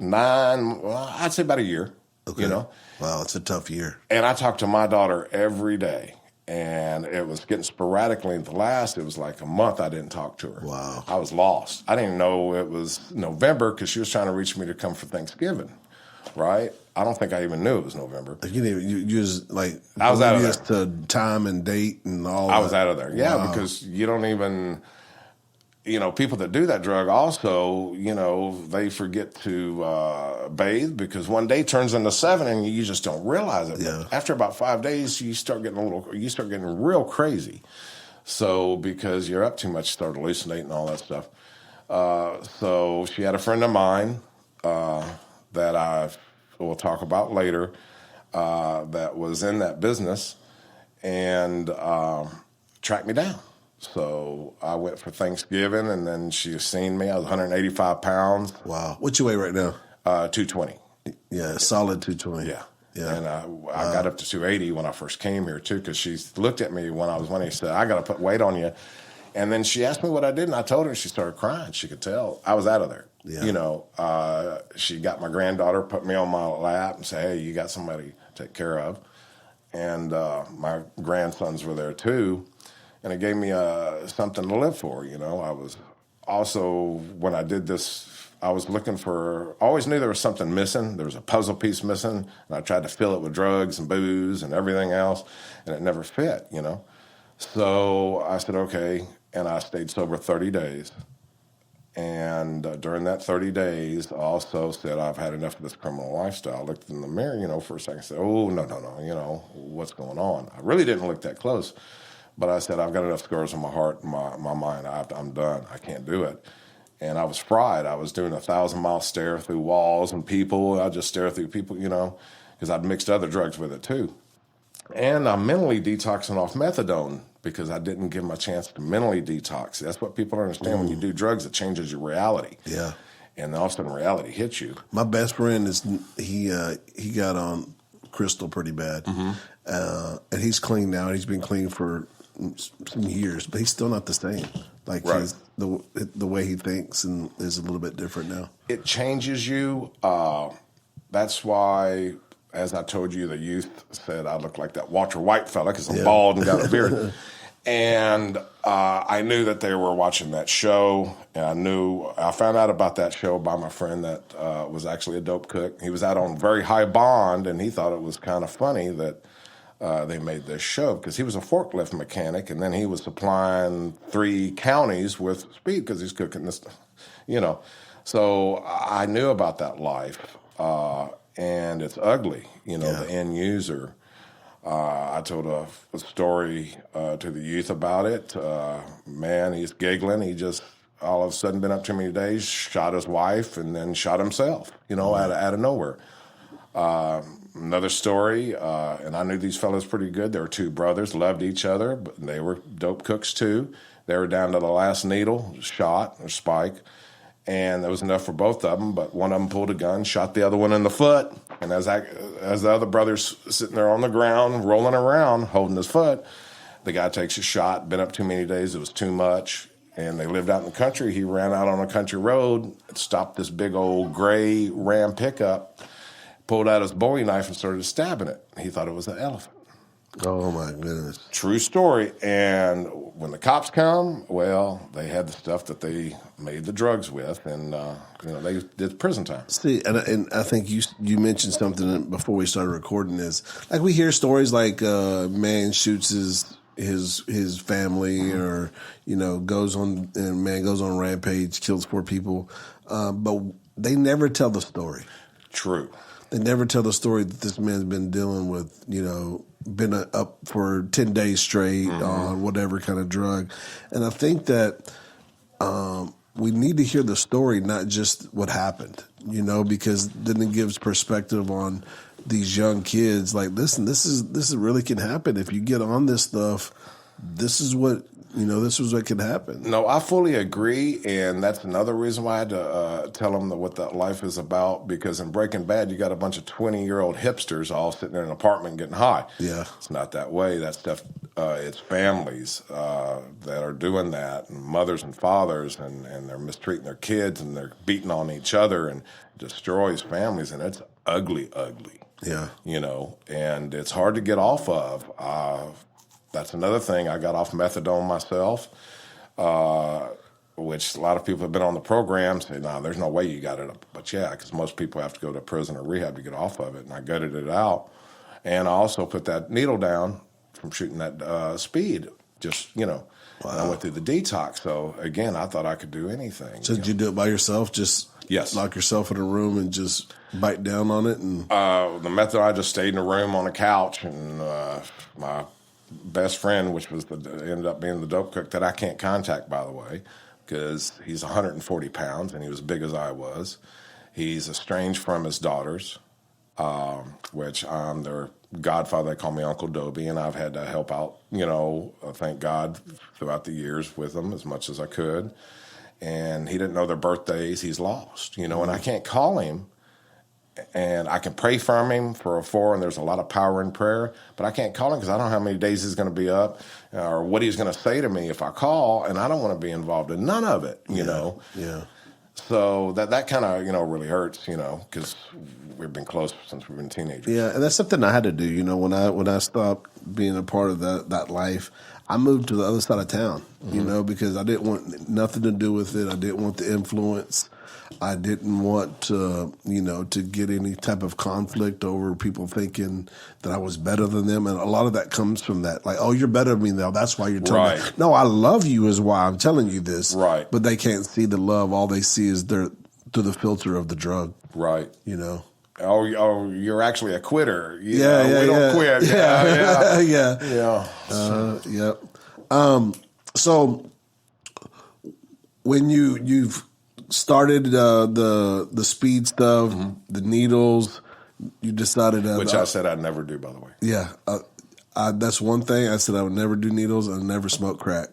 I'd say about a year. Okay. Wow, it's a tough year. And I talked to my daughter every day. And it was getting sporadically. At the last, it was like a month I didn't talk to her. Wow. I was lost. I didn't know it was November because she was trying to reach me to come for Thanksgiving, right? I don't think I even knew it was November. You just I was out of there. To time and date and all. I was out of there. Yeah, because you don't even. People that do that drug also, they forget to bathe because one day turns into 7 and you just don't realize it. Yeah. But after about 5 days, you start getting real crazy. So because you're up too much, start hallucinating and all that stuff. So she had a friend of mine that I will talk about later that was in that business and tracked me down. So I went for Thanksgiving, and then she seen me. I was 185 pounds, Wow. What you weigh right now? 220. Yeah, solid 220. Yeah. Yeah. And I got up to 280 when I first came here, too, because she looked at me when I was winning. She said, I got to put weight on you. And then she asked me what I did, and I told her, and she started crying. She could tell I was out of there. Yeah. You know, she got my granddaughter, put me on my lap, and said, hey, you got somebody to take care of. And my grandsons were there, too. And it gave me something to live for, you know. I was also, when I did this, I was looking for, I always knew there was something missing. There was a puzzle piece missing, and I tried to fill it with drugs and booze and everything else, and it never fit, you know. So I said, okay, and I stayed sober 30 days. And during that 30 days, I also said, I've had enough of this criminal lifestyle. I looked in the mirror, you know, for a second, said, oh, no, you know, what's going on? I really didn't look that close. But I said, I've got enough scars on my heart and my mind. I'm done. I can't do it. And I was fried. I was doing 1,000-mile stare through walls and people. I just stare through people, you know, because I'd mixed other drugs with it, too. And I'm mentally detoxing off methadone because I didn't give my chance to mentally detox. That's what people don't understand. When you do drugs, it changes your reality. Yeah. And all of a sudden, reality hits you. My best friend is he got on crystal pretty bad, and he's clean now. He's been clean for some years, but he's still not the same. Like Right. the way he thinks and is a little bit different now. It changes you. That's why, as I told you, the youth said I look like that Walter White fella because I'm bald and got a beard. And I knew that they were watching that show, and I found out about that show by my friend that was actually a dope cook. He was out on very high bond, and he thought it was kind of funny that they made this show because he was a forklift mechanic, and then he was supplying 3 counties with speed because he's cooking this, you know. So I knew about that life, and it's ugly, you know, the end user. I told a story to the youth about it. Man, he's giggling. He just all of a sudden been up too many days, shot his wife, and then shot himself, you know, out of nowhere. Another story, and I knew these fellas pretty good. There were 2 brothers, loved each other, but they were dope cooks too. They were down to the last needle, shot or spike, and there was enough for both of them, but one of them pulled a gun, shot the other one in the foot, and as the other brother's sitting there on the ground, rolling around, holding his foot, the guy takes a shot, been up too many days, it was too much, and they lived out in the country. He ran out on a country road, stopped this big old gray Ram pickup, pulled out his Bowie knife and started stabbing it. He thought it was an elephant. Oh my goodness! True story. And when the cops come, well, they had the stuff that they made the drugs with, and you know, they did prison time. See, and I think you mentioned something before we started recording. Is like we hear stories like man shoots his family, or you know goes on rampage, kills 4 people, but they never tell the story. True. They never tell the story that this man's been dealing with, you know, been up for 10 days straight on whatever kind of drug. And I think that we need to hear the story, not just what happened, you know, because then it gives perspective on these young kids. Like, listen, this is really can happen. If you get on this stuff, this is what can happen. No, I fully agree, and that's another reason why I had to tell them what that life is about, because in Breaking Bad, you got a bunch of 20-year-old hipsters all sitting in an apartment getting high. Yeah. It's not that way. That stuff, it's families that are doing that, and mothers and fathers, and they're mistreating their kids, and they're beating on each other, and destroys families, and it's ugly. Yeah. You know, and it's hard to get off of. That's another thing. I got off methadone myself, which a lot of people have been on the program say, no, there's no way you got it. But yeah, because most people have to go to prison or rehab to get off of it. And I gutted it out. And I also put that needle down from shooting that speed. Just, you know, I went through the detox. So again, I thought I could do anything. So did you do it by yourself? Just lock yourself in a room and just bite down on it? And the method, I just stayed in a room on a couch, and my best friend, which was ended up being the dope cook that I can't contact, by the way, because he's 140 pounds and he was as big as I was. He's estranged from his daughters, which I'm their godfather. They call me Uncle Dobie, and I've had to help out, thank God, throughout the years with them as much as I could. And he didn't know their birthdays. He's lost, and I can't call him. And I can pray for him for a 4, and there's a lot of power in prayer, but I can't call him because I don't know how many days he's going to be up or what he's going to say to me if I call, and I don't want to be involved in none of it, you know. Yeah. So that kind of, really hurts, because we've been close since we've been teenagers. Yeah, and that's something I had to do, when I stopped being a part of that life. I moved to the other side of town, because I didn't want nothing to do with it. I didn't want the influence. I didn't want to, to get any type of conflict over people thinking that I was better than them. And a lot of that comes from that. Like, oh, you're better than me now. That's why you're telling me. No, I love you is why I'm telling you this. Right. But they can't see the love. All they see is through the filter of the drug. Right. Oh, you're actually a quitter. We don't quit. Yep. So when you've started the speed stuff, the needles, you decided which I said I'd never do, by the way. Yeah, that's one thing I said I would never do needles and never smoke crack,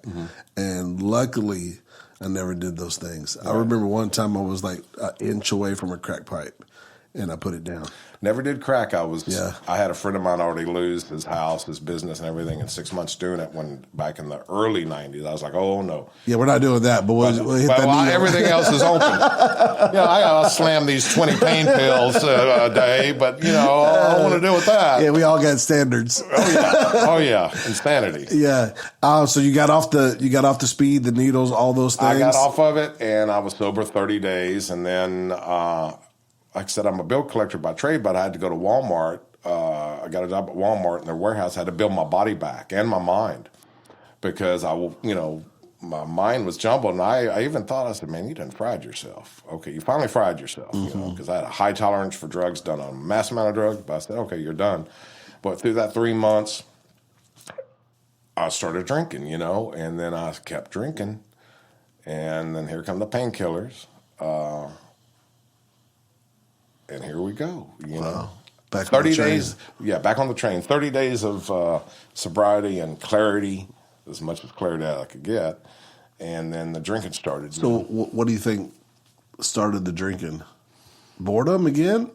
and luckily I never did those things. Right. I remember one time I was like an inch away from a crack pipe, and I put it down. Never did crack. I had a friend of mine already lose his house, his business, and everything in 6 months doing it back in the early 90s. I was like, oh, no. Yeah, we're not doing that, but we'll hit that needle. Everything else is open. I slam these 20 pain pills a day, but, I don't want to deal with that. Yeah, we all got standards. Oh, yeah. Insanity. Yeah. So you got off the speed, the needles, all those things? I got off of it, and I was sober 30 days, and then like I said, I'm a bill collector by trade, but I had to go to Walmart. I got a job at Walmart in their warehouse. I had to build my body back and my mind because my mind was jumbled. And I even thought, I said, man, you done fried yourself. Okay, you finally fried yourself, because I had a high tolerance for drugs, done a mass amount of drugs. But I said, okay, you're done. But through that 3 months, I started drinking, and then I kept drinking. And then here come the painkillers. And here we go, Wow. Back 30 days. Yeah, back on the train. 30 days of sobriety and clarity, as much as clarity as I could get. And then the drinking started. So what do you think started the drinking? Boredom again?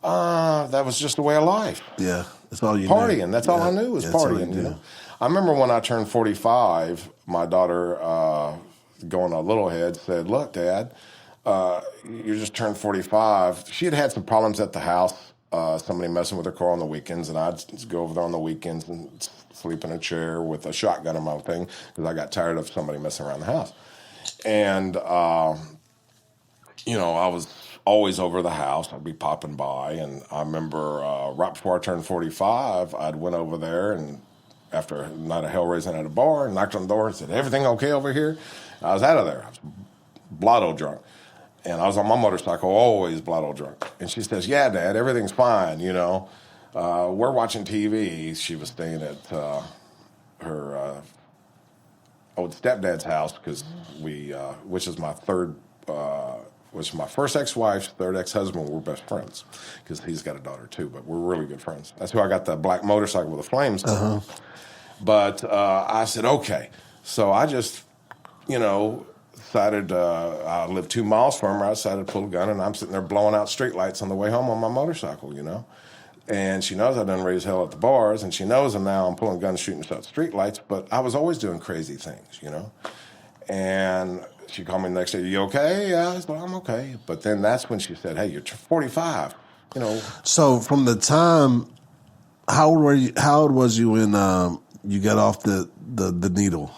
That was just the way of life. Yeah, that's all you partying. knew. That's all I knew was partying. I remember when I turned 45, my daughter, going a little ahead, said, look, Dad, you just turned 45. She had some problems at the house, somebody messing with her car on the weekends, and I'd just go over there on the weekends and sleep in a chair with a shotgun in my thing because I got tired of somebody messing around the house. And, I was always over the house. I'd be popping by, and I remember right before I turned 45, I'd went over there, and after a night of hell raising at a bar, knocked on the door and said, everything okay over here? I was out of there. I was blotto drunk. And I was on my motorcycle, always blotto drunk. And she says, yeah, Dad, everything's fine, We're watching TV. She was staying at her old stepdad's house because which is my my first ex-wife's third ex-husband. We're best friends because he's got a daughter too, but we're really good friends. That's who I got the black motorcycle with the flames. But I said, okay. So I just, decided I lived 2 miles from her. I decided to pull a gun, and I'm sitting there blowing out streetlights on the way home on my motorcycle, And she knows I done raised hell at the bars, and she knows that now I'm pulling guns, shooting out streetlights, but I was always doing crazy things, And she called me the next day, you okay? Yeah, I said, I'm okay. But then that's when she said, hey, you're 45, So from the time, how old was you when you got off the needle?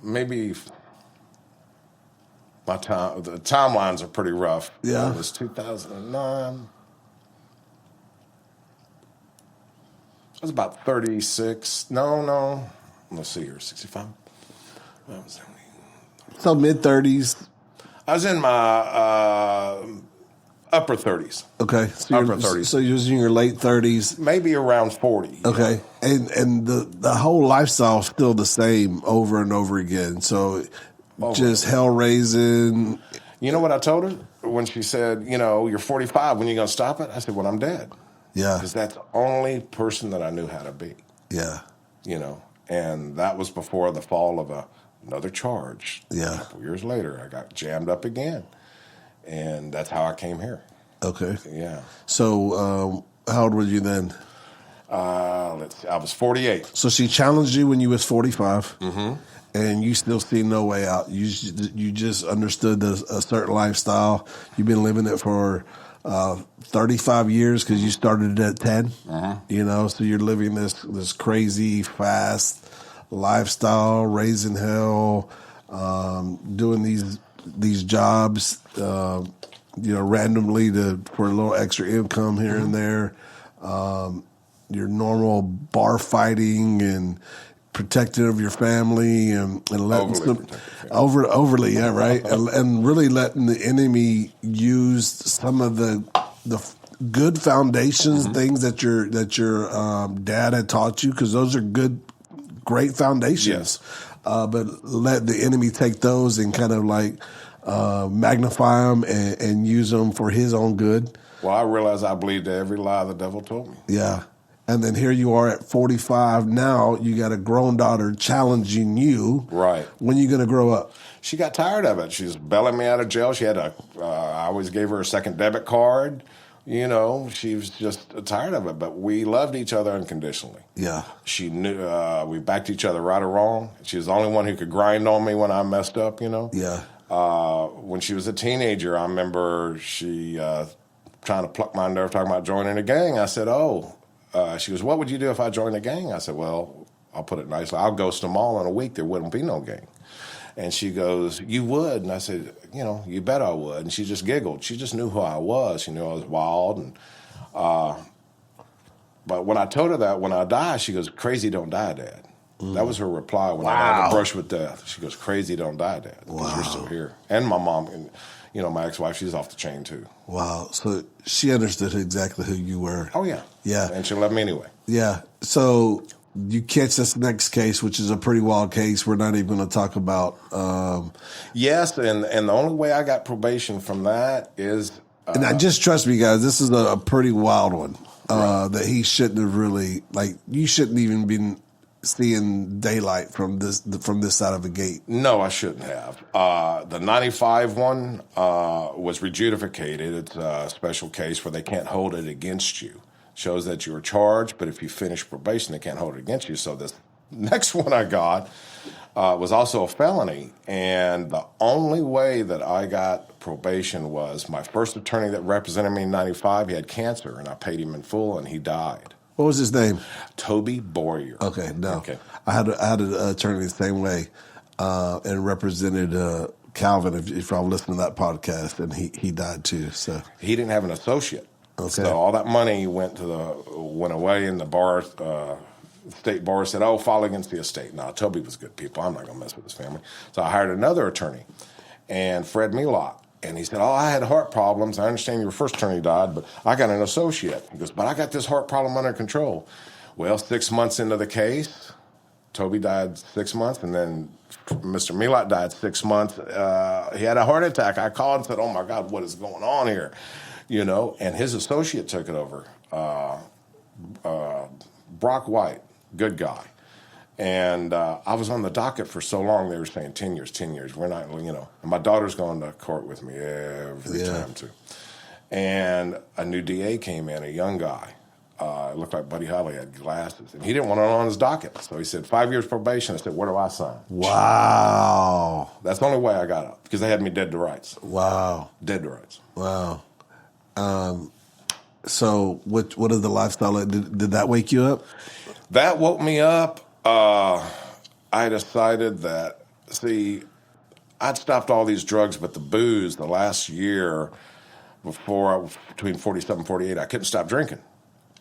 Maybe the timelines are pretty rough. Yeah. It was 2009. I was about 36. No. Let's see here, 65. So mid-30s. I was in my upper 30s. Okay. So upper 30s. So you was in your late 30s. Maybe around 40. Okay. And the whole lifestyle is still the same over and over again. So just hell raising. You know what I told her? when she said, you're 45, when are you going to stop it? I said, when I'm dead. Yeah. Because that's the only person that I knew how to be. Yeah. And that was before the fall of another charge. Yeah. A couple years later, I got jammed up again. And that's how I came here. Okay. Yeah. So how old were you then? Let's see, I was 48. So she challenged you when you was 45. Mm-hmm. And you still see no way out. You just understood a certain lifestyle. You've been living it for 35 years because you started it at 10. So you're living this crazy, fast lifestyle, raising hell, doing these jobs, randomly for a little extra income here and there. Your normal bar fighting and protective of your family and letting overly, yeah, right, and really letting the enemy use some of the good foundations, things that your dad had taught you, because those are great foundations. Yes. But let the enemy take those and kind of like magnify them and use them for his own good. Well, I realized I believed every lie the devil told me. Yeah. And then here you are at 45. Now you got a grown daughter challenging you. Right. When are you going to grow up? She got tired of it. She was bailing me out of jail. She had I always gave her a second debit card. She was just tired of it. But we loved each other unconditionally. Yeah. She knew we backed each other right or wrong. She was the only one who could grind on me when I messed up, Yeah. When she was a teenager, I remember she trying to pluck my nerve, talking about joining a gang. I said, she goes, what would you do if I joined a gang? I said, well, I'll put it nicely. I'll ghost them all in a week. There wouldn't be no gang. And she goes, you would? And I said, you bet I would. And she just giggled. She just knew who I was. She knew I was wild. And but when I told her that, when I die, she goes, crazy don't die, Dad. That was her reply when I had a brush with death. She goes, crazy don't die, Dad, because you're still here. And my mom, and my ex-wife, she's off the chain too. Wow. So she understood exactly who you were. Oh, yeah. Yeah. And she loved me anyway. Yeah. So you catch this next case, which is a pretty wild case we're not even going to talk about. Yes, and the only way I got probation from that is... and I just trust me, guys, this is a pretty wild one that he shouldn't have really... you shouldn't even been seeing daylight from this side of the gate. No, I shouldn't have. The 95 one was rejudicated. It's a special case where they can't hold it against you. Shows that you were charged, but if you finish probation, they can't hold it against you. So this next one I got was also a felony, and the only way that I got probation was my first attorney that represented me in 95, he had cancer, and I paid him in full, and he died. What was his name? Dobie Devitt. Okay, no. Okay. I had an attorney the same way and represented Calvin, if y'all listen to that podcast, and he died too. So he didn't have an associate. Okay. So all that money went away, and the bar, state bar said, file against the estate. Now, Toby was good people. I'm not going to mess with his family. So I hired another attorney, and Fred Melot. And he said, I had heart problems. I understand your first attorney died, but I got an associate. He goes, but I got this heart problem under control. Well, 6 months into the case, Toby died 6 months, and then Mr. Melot died 6 months. He had a heart attack. I called and said, oh, my God, what is going on here? And his associate took it over, Brock White, good guy. And I was on the docket for so long, they were saying 10 years, 10 years. We're not, and my daughter's going to court with me every time, too. And a new DA came in, a young guy. It looked like Buddy Holly, had glasses. And he didn't want it on his docket. So he said, 5 years probation. I said, where do I sign? Wow. That's the only way I got out, because they had me dead to rights. Wow. Dead to rights. Wow. So what is the lifestyle? Did that wake you up? That woke me up. I decided that, I'd stopped all these drugs, but the booze, the last year between 47 and 48, I couldn't stop drinking.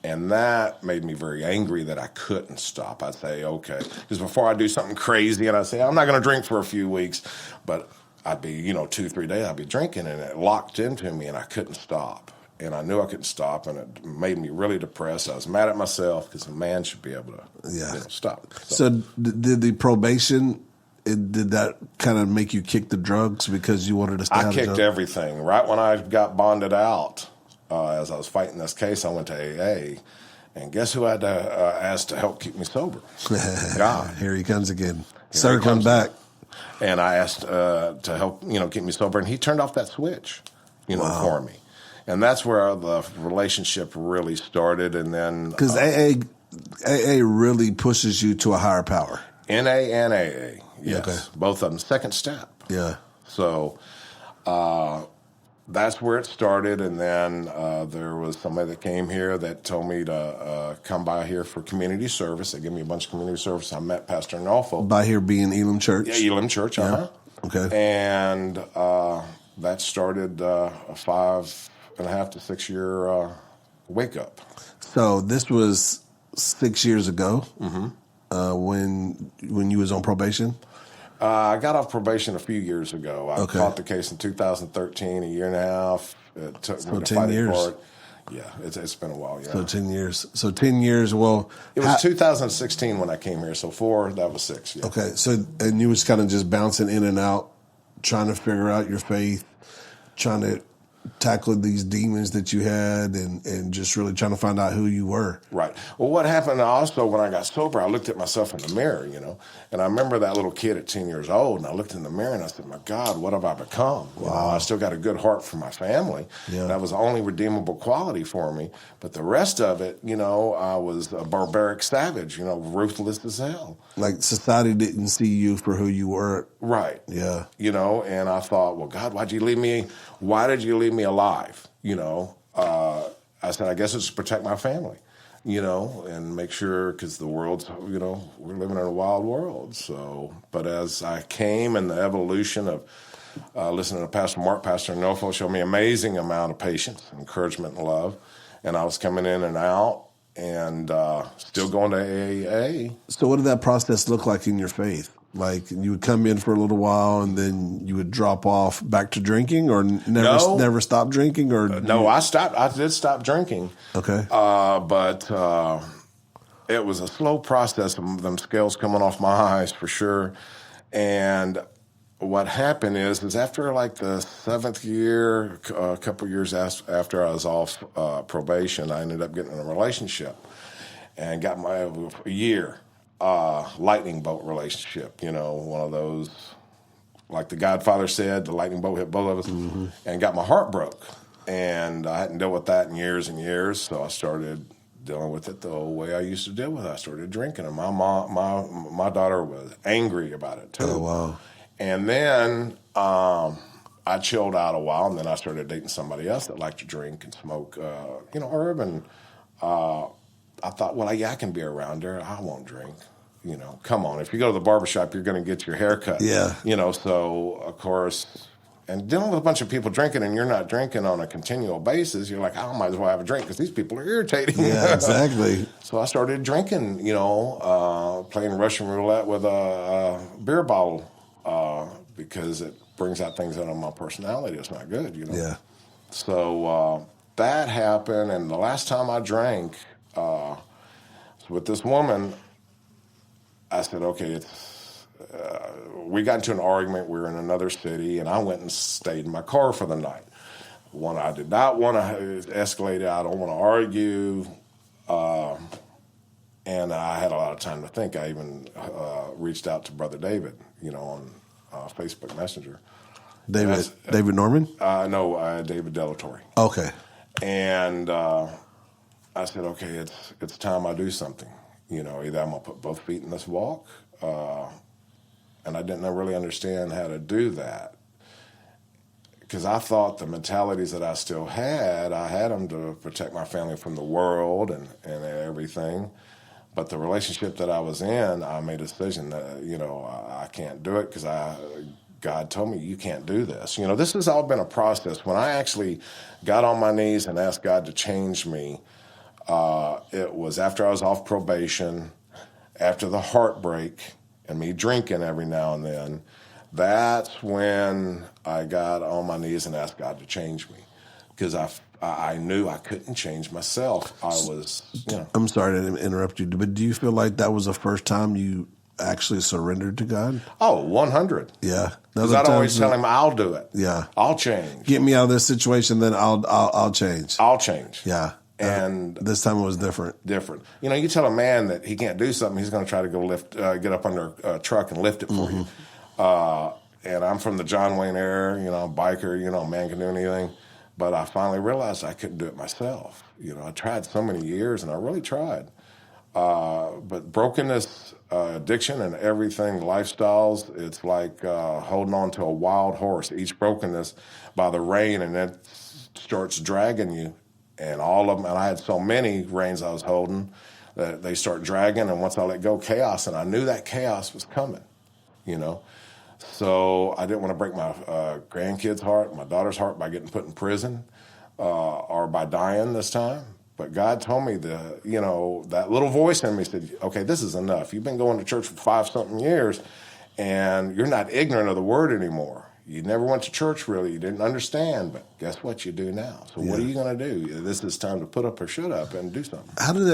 And that made me very angry that I couldn't stop. I'd say, okay, because before I do something crazy and I'd say, I'm not going to drink for a few weeks, but I'd be, 2, 3 days, I'd be drinking, and it locked into me, and I couldn't stop. And I knew I couldn't stop, and it made me really depressed. I was mad at myself, because a man should be able to stop. So did the probation did that kind of make you kick the drugs because you wanted to stay out I of kicked jail? everything. Right when I got bonded out, as I was fighting this case, I went to AA. And guess who I had to ask to help keep me sober? God. Here he comes again. Here he Circling comes back. And I asked to help, keep me sober. And he turned off that switch, for me. And that's where the relationship really started. And then... Because AA really pushes you to a higher power. NA and AA, yes. Okay. Both of them. Second step. Yeah. So that's where it started. And then there was somebody that came here that told me to come by here for community service. They gave me a bunch of community service. I met Pastor Norfolk. By here being Elam Church? Yeah, Elam Church, Yeah. Okay. And that started a 5.5 to 6 year wake up. So this was 6 years ago when you was on probation? I got off probation a few years ago. I Okay. fought the case in 2013, a year and a half. It took me to 10 fight years. it for it. Yeah, it's been a while, yeah. So 10 years. So 10 years, well... It was 2016 when I came here, so 4, that was 6, yeah. Okay, so, and you was kind of just bouncing in and out, trying to figure out your faith, trying to tackle these demons that you had and just really trying to find out who you were. Right. Well, what happened also when I got sober, I looked at myself in the mirror, and I remember that little kid at 10 years old, and I looked in the mirror and I said, my God, what have I become? Wow. I still got a good heart for my family. Yeah. That was the only redeemable quality for me. But the rest of it, I was a barbaric savage, ruthless as hell. Like society didn't see you for who you were. Right. Yeah. And I thought, well, God, why did you leave me alive? I said, I guess it's to protect my family, and make sure, because the world's, we're living in a wild world. So, but as I came in the evolution of listening to Pastor Mark, Pastor Norfolk showed me amazing amount of patience, encouragement, and love. And I was coming in and out and still going to AA. So what did that process look like in your faith? Like you would come in for a little while and then you would drop off back to drinking, or never stop drinking, or no, I stopped. I did stop drinking. Okay, but it was a slow process of them scales coming off my eyes for sure. And what happened is after like the 7th year, a couple years after I was off probation, I ended up getting in a relationship and got a year. Lightning bolt relationship, one of those, like the Godfather said, the lightning bolt hit both of us, and got my heart broke. And I hadn't dealt with that in years and years, so I started dealing with it the old way I used to deal with it. I started drinking, and my daughter was angry about it too. Oh, wow. And then I chilled out a while, and then I started dating somebody else that liked to drink and smoke, herb, and I thought, well, yeah, I can be around her. I won't drink. Come on. If you go to the barbershop, you're going to get your hair cut. Yeah. So, of course, and dealing with a bunch of people drinking and you're not drinking on a continual basis, you're like, I might as well have a drink because these people are irritating. Yeah, exactly. So I started drinking, playing Russian roulette with a beer bottle because it brings out things out of my personality. It's not good, Yeah. So that happened, and the last time I drank with this woman, I said, okay, we got into an argument. We were in another city, and I went and stayed in my car for the night. I did not want to escalate it. I don't want to argue. And I had a lot of time to think. I even reached out to Brother David, on Facebook Messenger. David Norman? No, David Delatorre. Okay. And I said, okay, it's time I do something. Either I'm going to put both feet in this walk, and I didn't really understand how to do that. Because I thought the mentalities that I still had, I had them to protect my family from the world and everything. But the relationship that I was in, I made a decision that, I can't do it because God told me, you can't do this. This has all been a process. When I actually got on my knees and asked God to change me, it was after I was off probation, after the heartbreak, and me drinking every now and then. That's when I got on my knees and asked God to change me, because I knew I couldn't change myself. I was, I'm sorry to interrupt you, but do you feel like that was the first time you actually surrendered to God? Oh, 100. Yeah. Because I'd always tell him, I'll do it. Yeah. I'll change. Get me out of this situation, then I'll change. I'll change. Yeah. And this time it was different. You know, you tell a man that he can't do something, he's going to try to go get up under a truck and lift it for you. And I'm from the John Wayne era, you know, biker, you know, man can do anything. But I finally realized I couldn't do it myself. You know, I tried so many years, and I really tried. But brokenness, addiction, and everything, lifestyles, it's like holding on to a wild horse. Each brokenness by the rein, and it starts dragging you. And all of them, and I had so many reins I was holding that they start dragging. And once I let go, chaos, and I knew that chaos was coming, you know. So I didn't want to break my grandkids' heart, my daughter's heart by getting put in prison or by dying this time. But God told me that little voice in me said, okay, this is enough. You've been going to church for 5-something years, and you're not ignorant of the word anymore. You never went to church, really. You didn't understand, but guess what you do now? So what are you going to do? This is time to put up or shut up and do something. How did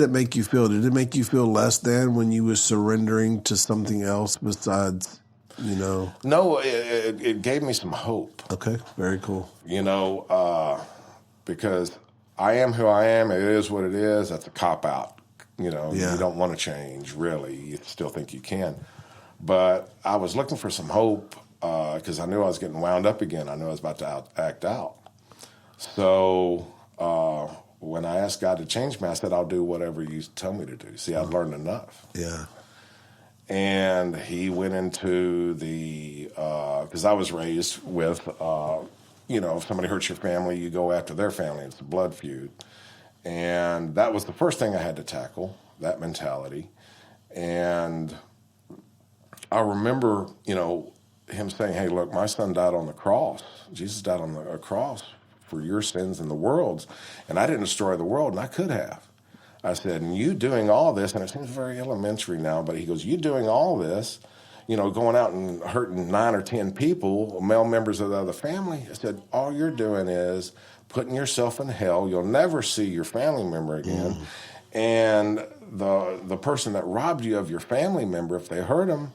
it make you feel? Did it make you feel less than when you were surrendering to something else besides, you know? No, it gave me some hope. Okay, very cool. You know, because I am who I am. It is what it is. That's a cop-out. You know, you don't want to change, really. You still think you can. But I was looking for some hope because I knew I was getting wound up again. I knew I was about to act out. So when I asked God to change me, I said, I'll do whatever you tell me to do. See, I've learned enough. Yeah. And he went into because I was raised with, if somebody hurts your family, you go after their family. It's a blood feud. And that was the first thing I had to tackle, that mentality. And I remember, him saying, hey, look, my son died on the cross. Jesus died on the cross for your sins and the world's. And I didn't destroy the world, and I could have. I said, and you doing all this, and it seems very elementary now, but he goes, you doing all this, going out and hurting 9 or 10 people, male members of the other family. I said, all you're doing is putting yourself in hell. You'll never see your family member again. And the person that robbed you of your family member, if they hurt him,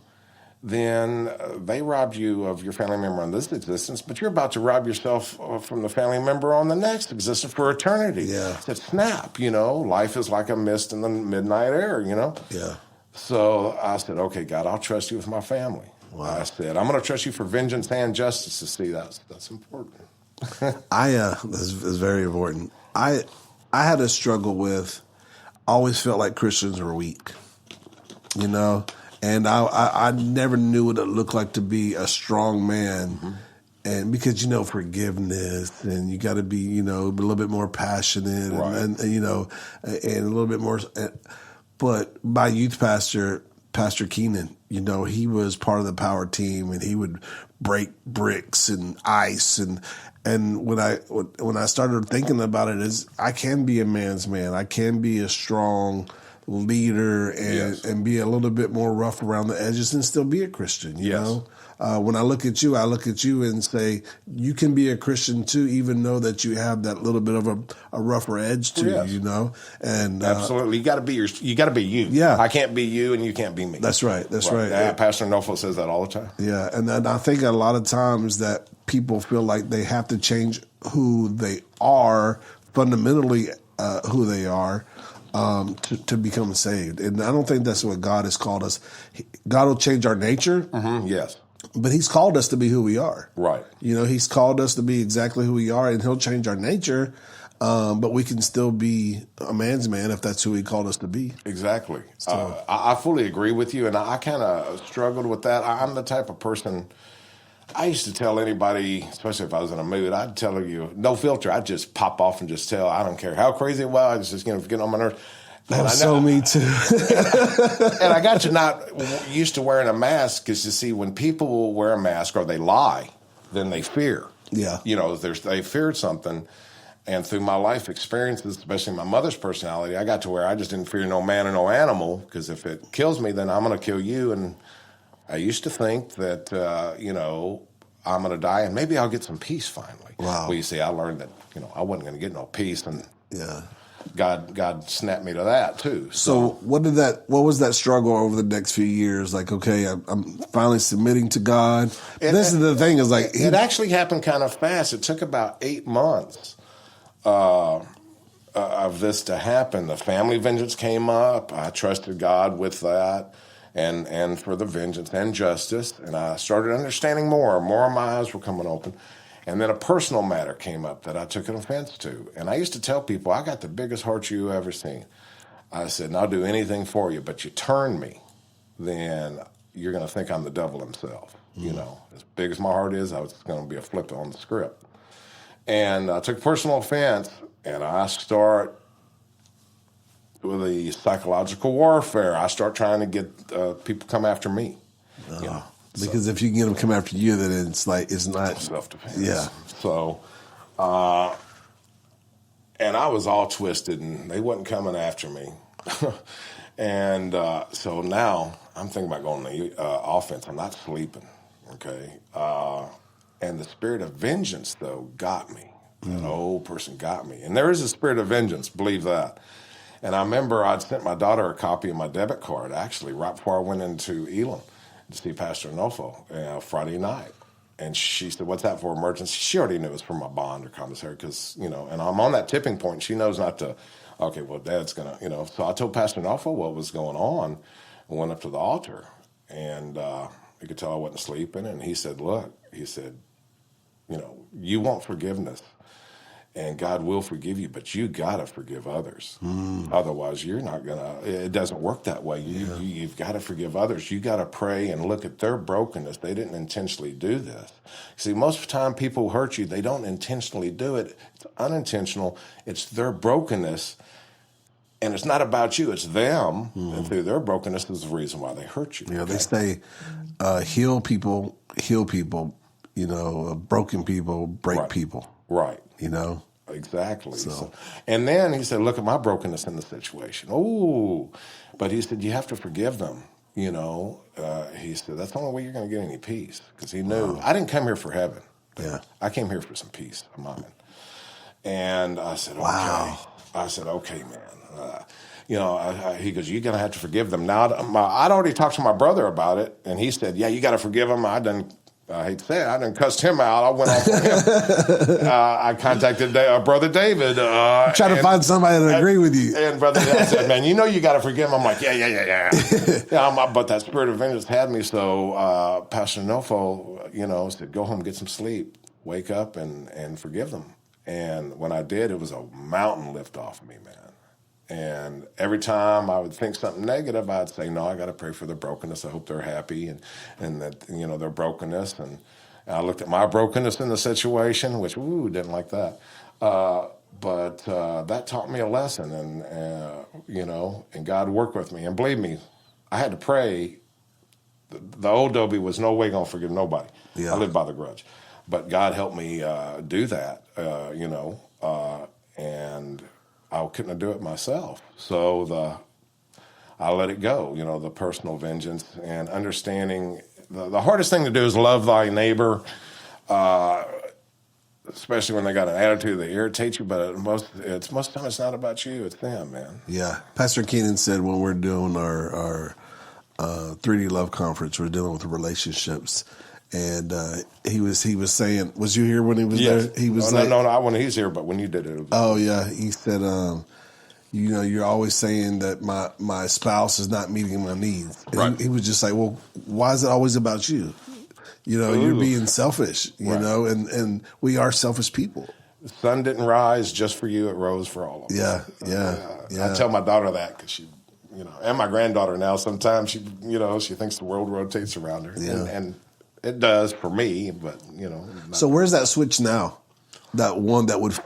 then they robbed you of your family member on this existence, but you're about to rob yourself from the family member on the next existence for eternity. Yeah. I said, snap, life is like a mist in the midnight air, Yeah. So I said, okay, God, I'll trust you with my family. Wow. I said, I'm going to trust you for vengeance and justice. To see that's important. This is very important. I had a struggle with, always felt like Christians were weak, and I never knew what it looked like to be a strong man. And because, forgiveness, and you got to be, a little bit more passionate, right. and a little bit more. But my youth pastor, Pastor Keenan, he was part of the power team, and he would break bricks and ice. And when I started thinking about it, is I can be a man's man. I can be a strong leader and be a little bit more rough around the edges and still be a Christian, you know? When I look at you and say, you can be a Christian too, even though that you have that little bit of a rougher edge to you, And absolutely, you got to be you. Yeah, I can't be you, and you can't be me. That's right. That's right. Yeah, Pastor Nofel says that all the time. Yeah, and I think a lot of times that people feel like they have to change who they are, fundamentally who they are. To become saved. And I don't think that's what God has called us. God will change our nature. Yes. But he's called us to be who we are. Right. He's called us to be exactly who we are, and he'll change our nature, but we can still be a man's man if that's who he called us to be. Exactly. So, I fully agree with you, and I kind of struggled with that. I'm the type of person, I used to tell anybody, especially if I was in a mood, I'd tell you, no filter. I'd just pop off and just tell. I don't care how crazy it was. I was just getting on my nerves. Me too. And I got to not used to wearing a mask because, you see, when people wear a mask or they lie, then they fear. Yeah. They feared something. And through my life experiences, especially my mother's personality, I got to where I just didn't fear no man or no animal, because if it kills me, then I'm going to kill you. And I used to think that, I'm going to die and maybe I'll get some peace finally. Wow. Well, you see, I learned that, I wasn't going to get no peace. And yeah. God snapped me to that too. So what was that struggle over the next few years? Like, okay, I'm finally submitting to God. This is the thing is like, it actually happened kind of fast. It took about 8 months of this to happen. The family vengeance came up. I trusted God with that and for the vengeance and justice. And I started understanding more. More of my eyes were coming open. And then a personal matter came up that I took an offense to. And I used to tell people, I got the biggest heart you ever seen. I said, and I'll do anything for you, but you turn me, then you're going to think I'm the devil himself. You know, as big as my heart is, I was going to be a flip on the script. And I took personal offense, and I start with the psychological warfare. I start trying to get people come after me. You know? Because if you can get them come after you, then it's not self-defense. Yeah. So, and I was all twisted, and they wasn't coming after me. And so now I'm thinking about going to the offense. I'm not sleeping, okay? And the spirit of vengeance, though, got me. That old person got me. And there is a spirit of vengeance, believe that. And I remember I'd sent my daughter a copy of my debit card, actually, right before I went into Elam to see Pastor Nofo Friday night. And she said, what's that for, emergency? She already knew it was for my bond or commissary because, you know, and I'm on that tipping point. She knows not to, okay, well, Dad's going to, you know. So I told Pastor Nofo what was going on and went up to the altar. And he could tell I wasn't sleeping. And he said, look, he said, you know, you want forgiveness. And God will forgive you, but you got to forgive others. Otherwise, you're not going to, it doesn't work that way. You've got to forgive others. You got to pray and look at their brokenness. They didn't intentionally do this. See, most of the time people hurt you, they don't intentionally do it. It's unintentional. It's their brokenness. And it's not about you, it's them. And through their brokenness is the reason why they hurt you. Yeah, okay? They say heal people, you know, broken people, break people. Right. You know? Exactly. So, and then he said, look at my brokenness in the situation. Oh, but he said, you have to forgive them. You know, he said, that's the only way you're going to get any peace. Because he knew, I didn't come here for heaven. Yeah. I came here for some peace of mind. And I said, okay. Wow. I said, okay, man. You know, he goes, you're going to have to forgive them. Now, I'd already talked to my brother about it. And he said, yeah, you got to forgive them. I hate to say it, I done cussed him out. I went off on him. I contacted Brother David. Try to find somebody that agree with you. And Brother David said, man, you know you got to forgive him. I'm like, yeah. But that spirit of vengeance had me. So Pastor Nofo, you know, said, go home, get some sleep, wake up, and forgive them. And when I did, it was a mountain lift off me, man. And every time I would think something negative, I'd say, no, I got to pray for their brokenness. I hope they're happy and that, you know, their brokenness. And I looked at my brokenness in the situation, which, didn't like that. But that taught me a lesson and, you know, and God worked with me. And believe me, I had to pray. The old Dobie was no way going to forgive nobody. Yeah. I lived by the grudge. But God helped me do that, you know, and I couldn't do it myself. So I let it go, you know, the personal vengeance and understanding. The hardest thing to do is love thy neighbor, especially when they got an attitude that irritates you. But most of the time it's not about you, it's them, man. Yeah. Pastor Keenan said when we're doing our 3D Love Conference, we're dealing with relationships. And he was saying, was you here when he was there? He was no, when he's here, but when you did it. Oh yeah, he said, you know, you're always saying that my spouse is not meeting my needs. And right. He was just like, well, why is it always about you? You know, you're being selfish. You know, and we are selfish people. The sun didn't rise just for you; it rose for all of us. Yeah. I tell my daughter that because she, you know, and my granddaughter now. Sometimes she, you know, she thinks the world rotates around her. Yeah. And it does for me, but, you know. So where's that switch now? That one that would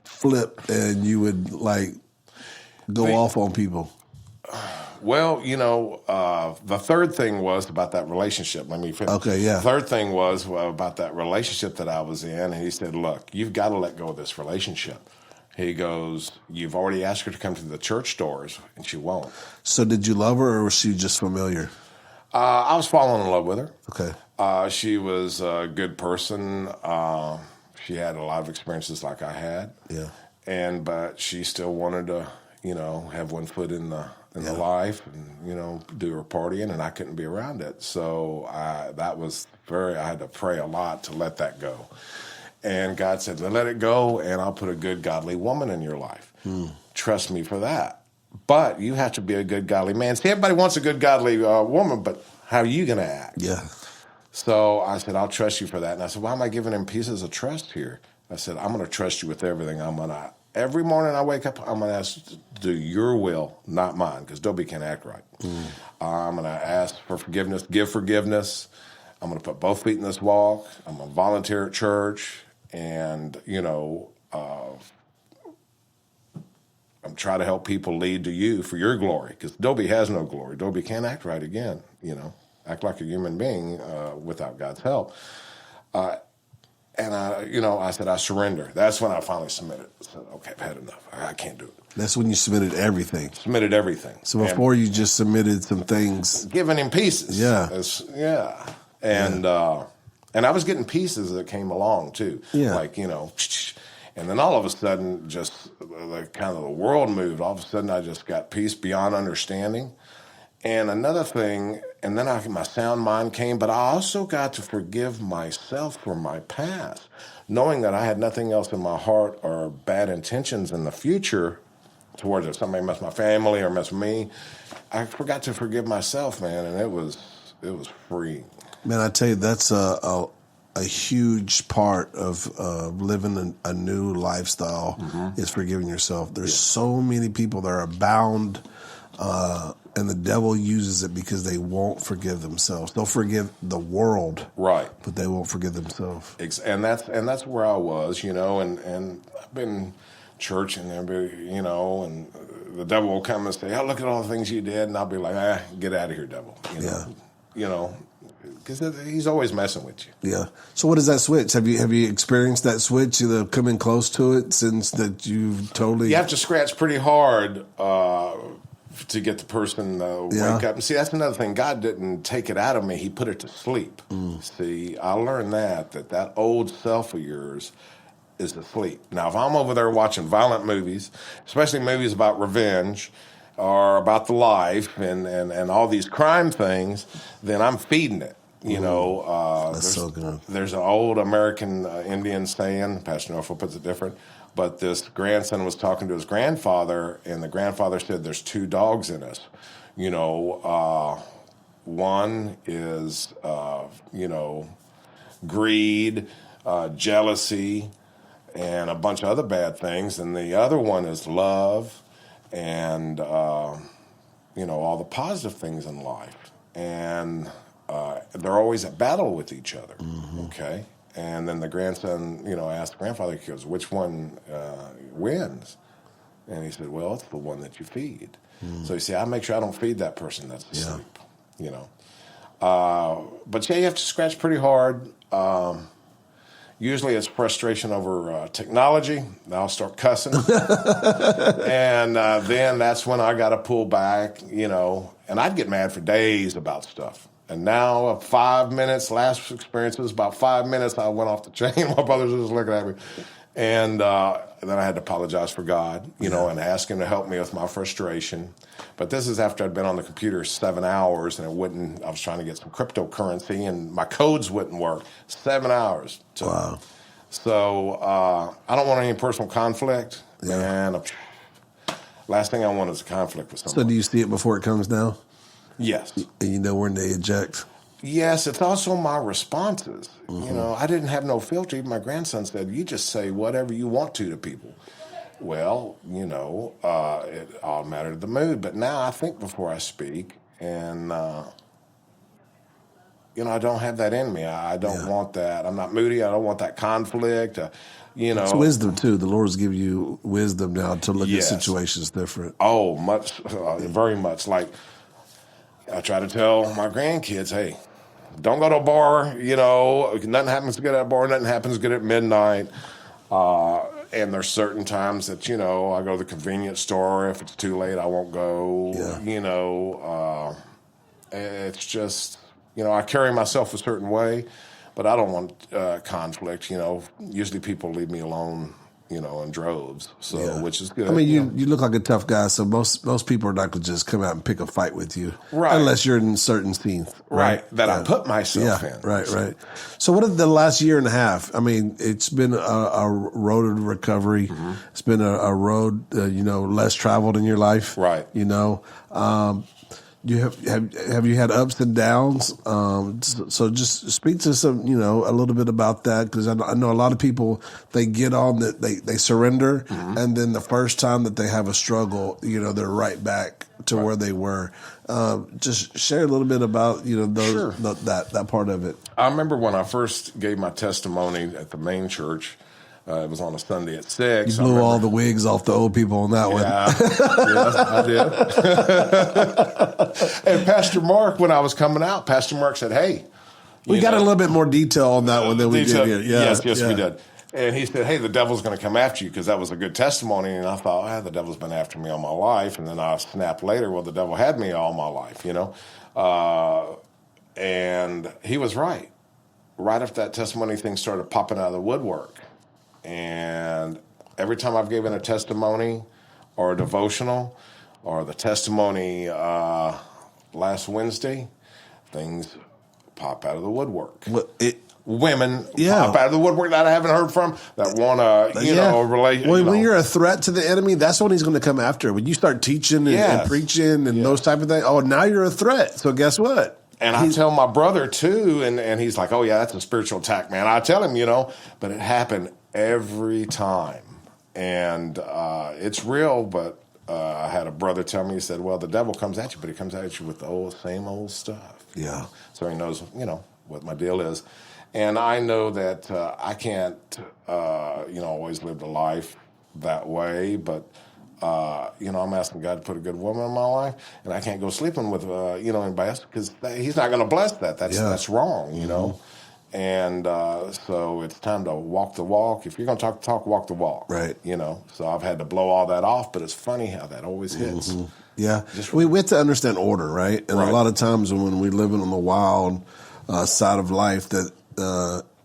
flip and you would, like, go off on people? Well, you know, the third thing was about that relationship. Let me finish. Okay, yeah. The third thing was about that relationship that I was in. And he said, look, you've got to let go of this relationship. He goes, you've already asked her to come to the church doors, and she won't. So did you love her, or was she just familiar? I was falling in love with her. Okay. She was a good person. She had a lot of experiences like I had. Yeah. but she still wanted to, have one foot in the life and, do her partying, and I couldn't be around it. So I had to pray a lot to let that go. And God said, let it go, and I'll put a good, godly woman in your life. Trust me for that. But you have to be a good, godly man. See, everybody wants a good, godly woman, but how are you going to act? Yeah. So I said, I'll trust you for that. And I said, why am I giving him pieces of trust here? I said, I'm going to trust you with everything. Every morning I wake up, I'm going to ask to do your will, not mine, because Dobie can't act right. I'm going to ask for forgiveness, give forgiveness. I'm going to put both feet in this walk. I'm going to volunteer at church. And, I'm trying to help people lead to you for your glory, because Dobie has no glory. Dobie can't act right again, act like a human being without God's help. And I said, I surrender. That's when I finally submitted. I said, okay, I've had enough. I can't do it. That's when you submitted everything. Submitted everything. So before you just submitted some things. Giving him pieces. Yeah. And I was getting pieces that came along too. Yeah. Like, and then all of a sudden, just the world moved. All of a sudden, I just got peace beyond understanding. And another thing, and then my sound mind came, but I also got to forgive myself for my past, knowing that I had nothing else in my heart or bad intentions in the future towards if somebody messed my family or messed me. I forgot to forgive myself, man, and it was freeing. Man, I tell you, that's a huge part of living a new lifestyle is forgiving yourself. There's so many people that are bound, and the devil uses it because they won't forgive themselves. They'll forgive the world, right, but they won't forgive themselves. And that's where I was, and I've been church and everybody, and the devil will come and say, "Oh, look at all the things you did," and I'll be like, "Get out of here, devil!" Because he's always messing with you. Yeah. So what is that switch? Have you experienced that switch, coming close to it since that you've totally... You have to scratch pretty hard to get the person to wake up. And see, that's another thing. God didn't take it out of me. He put it to sleep. See, I learned that old self of yours is asleep. Now, if I'm over there watching violent movies, especially movies about revenge, or about the life and all these crime things, then I'm feeding it. That's so good. There's an old American Indian saying, Pastor Norfolk puts it different, but this grandson was talking to his grandfather, and the grandfather said, there's two dogs in us. One is, greed, jealousy, and a bunch of other bad things, and the other one is love, and all the positive things in life, and they're always at battle with each other. Okay, and then the grandson, asked the grandfather, he goes, "Which one wins?" And he said, "Well, it's the one that you feed." So you see, I make sure I don't feed that person that's asleep. But you have to scratch pretty hard. Usually it's frustration over technology. I'll start cussing. And then that's when I got to pull back, and I'd get mad for days about stuff. And now 5 minutes, last experience was about 5 minutes, I went off the chain. My brothers were just looking at me. And then I had to apologize for God, and ask him to help me with my frustration. But this is after I'd been on the computer 7 hours, and I was trying to get some cryptocurrency, and my codes wouldn't work. 7 hours. Wow. So I don't want any personal conflict. And last thing I want is a conflict with someone. So do you see it before it comes now? Yes. And you know when they eject? Yes, it's also my responses. I didn't have no filter. Even my grandson said, "You just say whatever you want to people." Well, it all mattered the mood. But now I think before I speak, and I don't have that in me. I don't want that. I'm not moody. I don't want that conflict. It's wisdom too. The Lord's give you wisdom now to look at situations different. Oh, much, very much. Like I try to tell my grandkids, hey, don't go to a bar, nothing happens good at a bar, nothing happens good at midnight. And there's certain times that, I go to the convenience store. If it's too late, I won't go. It's just, I carry myself a certain way, but I don't want conflict. Usually people leave me alone in droves. So, which is good. I mean, you look like a tough guy, so most people are not going to just come out and pick a fight with you, right? Unless you're in certain scenes, right? That I put myself in, right. So, what did the last year and a half? I mean, it's been a road of recovery. Mm-hmm. It's been a road, less traveled in your life, right? You have you had ups and downs? So just speak to some, a little bit about that, because I know a lot of people, they get on that they surrender, mm-hmm. and then the first time that they have a struggle, they're right back to where they were. Just share a little bit about that part of it. I remember when I first gave my testimony at the main church. It was on a Sunday at 6. You blew all the wigs off the old people on that one. Yeah, I did. And Pastor Mark, when I was coming out, Pastor Mark said, "Hey, we got a little bit more detail on that one than we did here." Yes, we did. And he said, "Hey, the devil's going to come after you," because that was a good testimony. And I thought, the devil's been after me all my life. And then I snapped later, well, the devil had me all my life, And he was right. Right after that testimony, things started popping out of the woodwork. And every time I've given a testimony or a devotional or the testimony last Wednesday, things pop out of the woodwork. Women pop out of the woodwork that I haven't heard from that want to, relate. When you're a threat to the enemy, that's when he's going to come after. When you start teaching and preaching and those type of things, now you're a threat. So guess what? And I tell my brother too, and he's like, "Oh yeah, that's a spiritual attack, man." I tell him, but it happened every time, and it's real. But I had a brother tell me, he said, "Well, the devil comes at you, but he comes at you with the same old stuff." Yeah. So he knows, what my deal is, and I know that I can't, always live the life that way, but. I'm asking God to put a good woman in my life, and I can't go sleeping with, in bed because He's not going to bless that. That's wrong, Mm-hmm. And so it's time to walk the walk. If you're going to talk the talk, walk the walk. Right. So I've had to blow all that off, but it's funny how that always hits. Mm-hmm. Yeah. We have to understand order, right? And a lot of times when we live in the wild side of life, that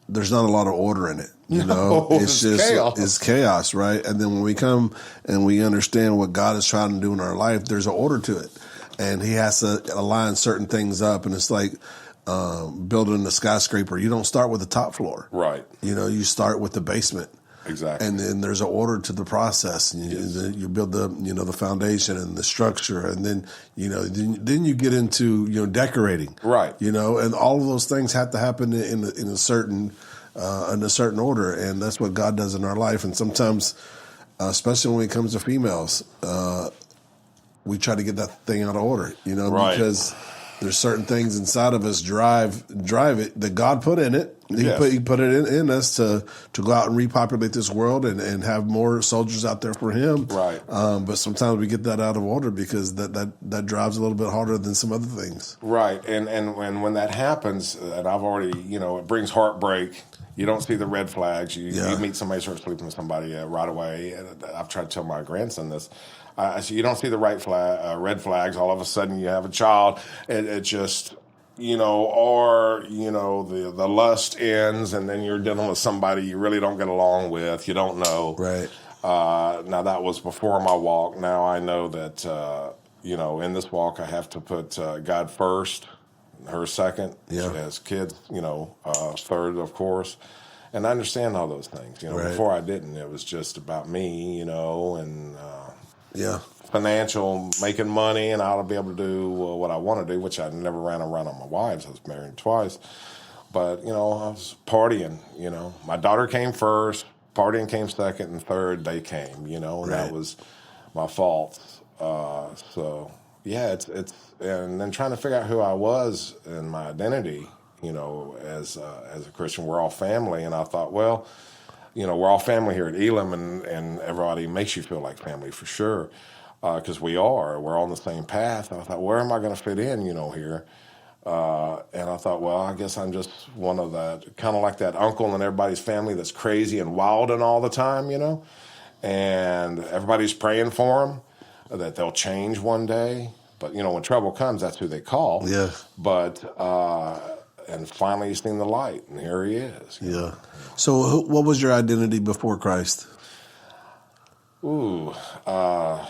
there's not a lot of order in it. It's just chaos. It's chaos, right? And then when we come and we understand what God is trying to do in our life, there's an order to it, and He has to align certain things up. And it's like building a skyscraper. You don't start with the top floor, right? You start with the basement, exactly. And then there's an order to the process. And you build the foundation and the structure, and then then you get into decorating, right? And all of those things have to happen in a certain order, and that's what God does in our life. And sometimes, especially when it comes to females, we try to get that thing out of order, because there's certain things inside of us drive it that God put in it. He put it in us to go out and repopulate this world and have more soldiers out there for Him. Right. But sometimes we get that out of order because that drives a little bit harder than some other things. Right. And when that happens, and I've already, it brings heartbreak. You don't see the red flags. You meet somebody, start sleeping with somebody right away. And I've tried to tell my grandson this. So you don't see the red flags. All of a sudden, you have a child. It just, or the lust ends, and then you're dealing with somebody you really don't get along with. You don't know. Right. Now that was before my walk. Now I know that in this walk I have to put God first, her second, as kids, third, of course. And I understand all those things. Before I didn't. It was just about me, and financial, making money, and I ought to be able to do what I want to do, which I never ran around on my wives. I was married twice. But, I was partying, My daughter came first, partying came second, and third, they came, and that was my fault. It's and then trying to figure out who I was and my identity, as a Christian. We're all family, and I thought, well, we're all family here at Elam, and everybody makes you feel like family for sure, because we're all on the same path. And I thought, where am I going to fit in, here? And I thought, well, I guess I'm just one of that, kind of like that uncle in everybody's family that's crazy and wild and all the time, and everybody's praying for them that they'll change one day. But, when trouble comes, that's who they call. Yeah. But, and finally he's seen the light, and here he is. Yeah. So what was your identity before Christ? Ooh, I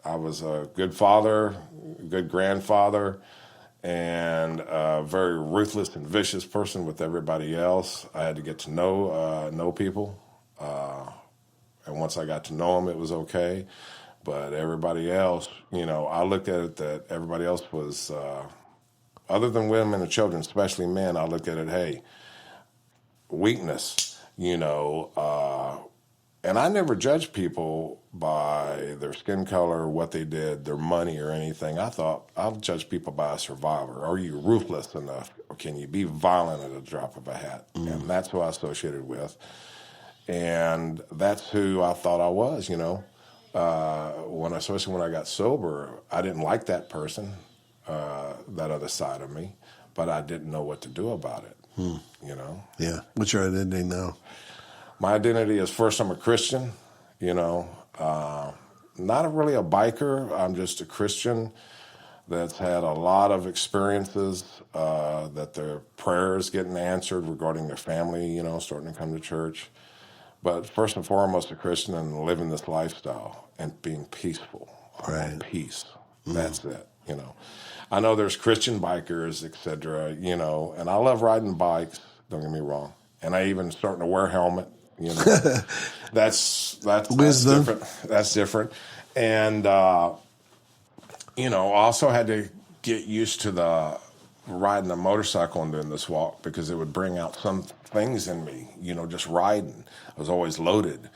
was a good father, good grandfather, and a very ruthless and vicious person with everybody else. I had to get to know people, and once I got to know them, it was okay. But everybody else, I looked at it that everybody else was, other than women and children, especially men, I looked at it, hey, weakness, and I never judged people by their skin color, what they did, their money, or anything. I thought I'll judge people by a survivor. Are you ruthless enough? Or can you be violent at a drop of a hat? And that's who I associated with. And that's who I thought I was, especially when I got sober, I didn't like that person, that other side of me, but I didn't know what to do about it, Yeah. What's your identity now? My identity is, first, I'm a Christian, not really a biker. I'm just a Christian that's had a lot of experiences, that their prayers getting answered regarding their family, starting to come to church. But first and foremost, a Christian and living this lifestyle and being peaceful. I want peace. That's it, I know there's Christian bikers, et cetera, and I love riding bikes, don't get me wrong. And I even starting to wear a helmet, That's different. That's different. And, also had to get used to the riding a motorcycle and doing this walk, because it would bring out some things in me, just riding. I was always loaded.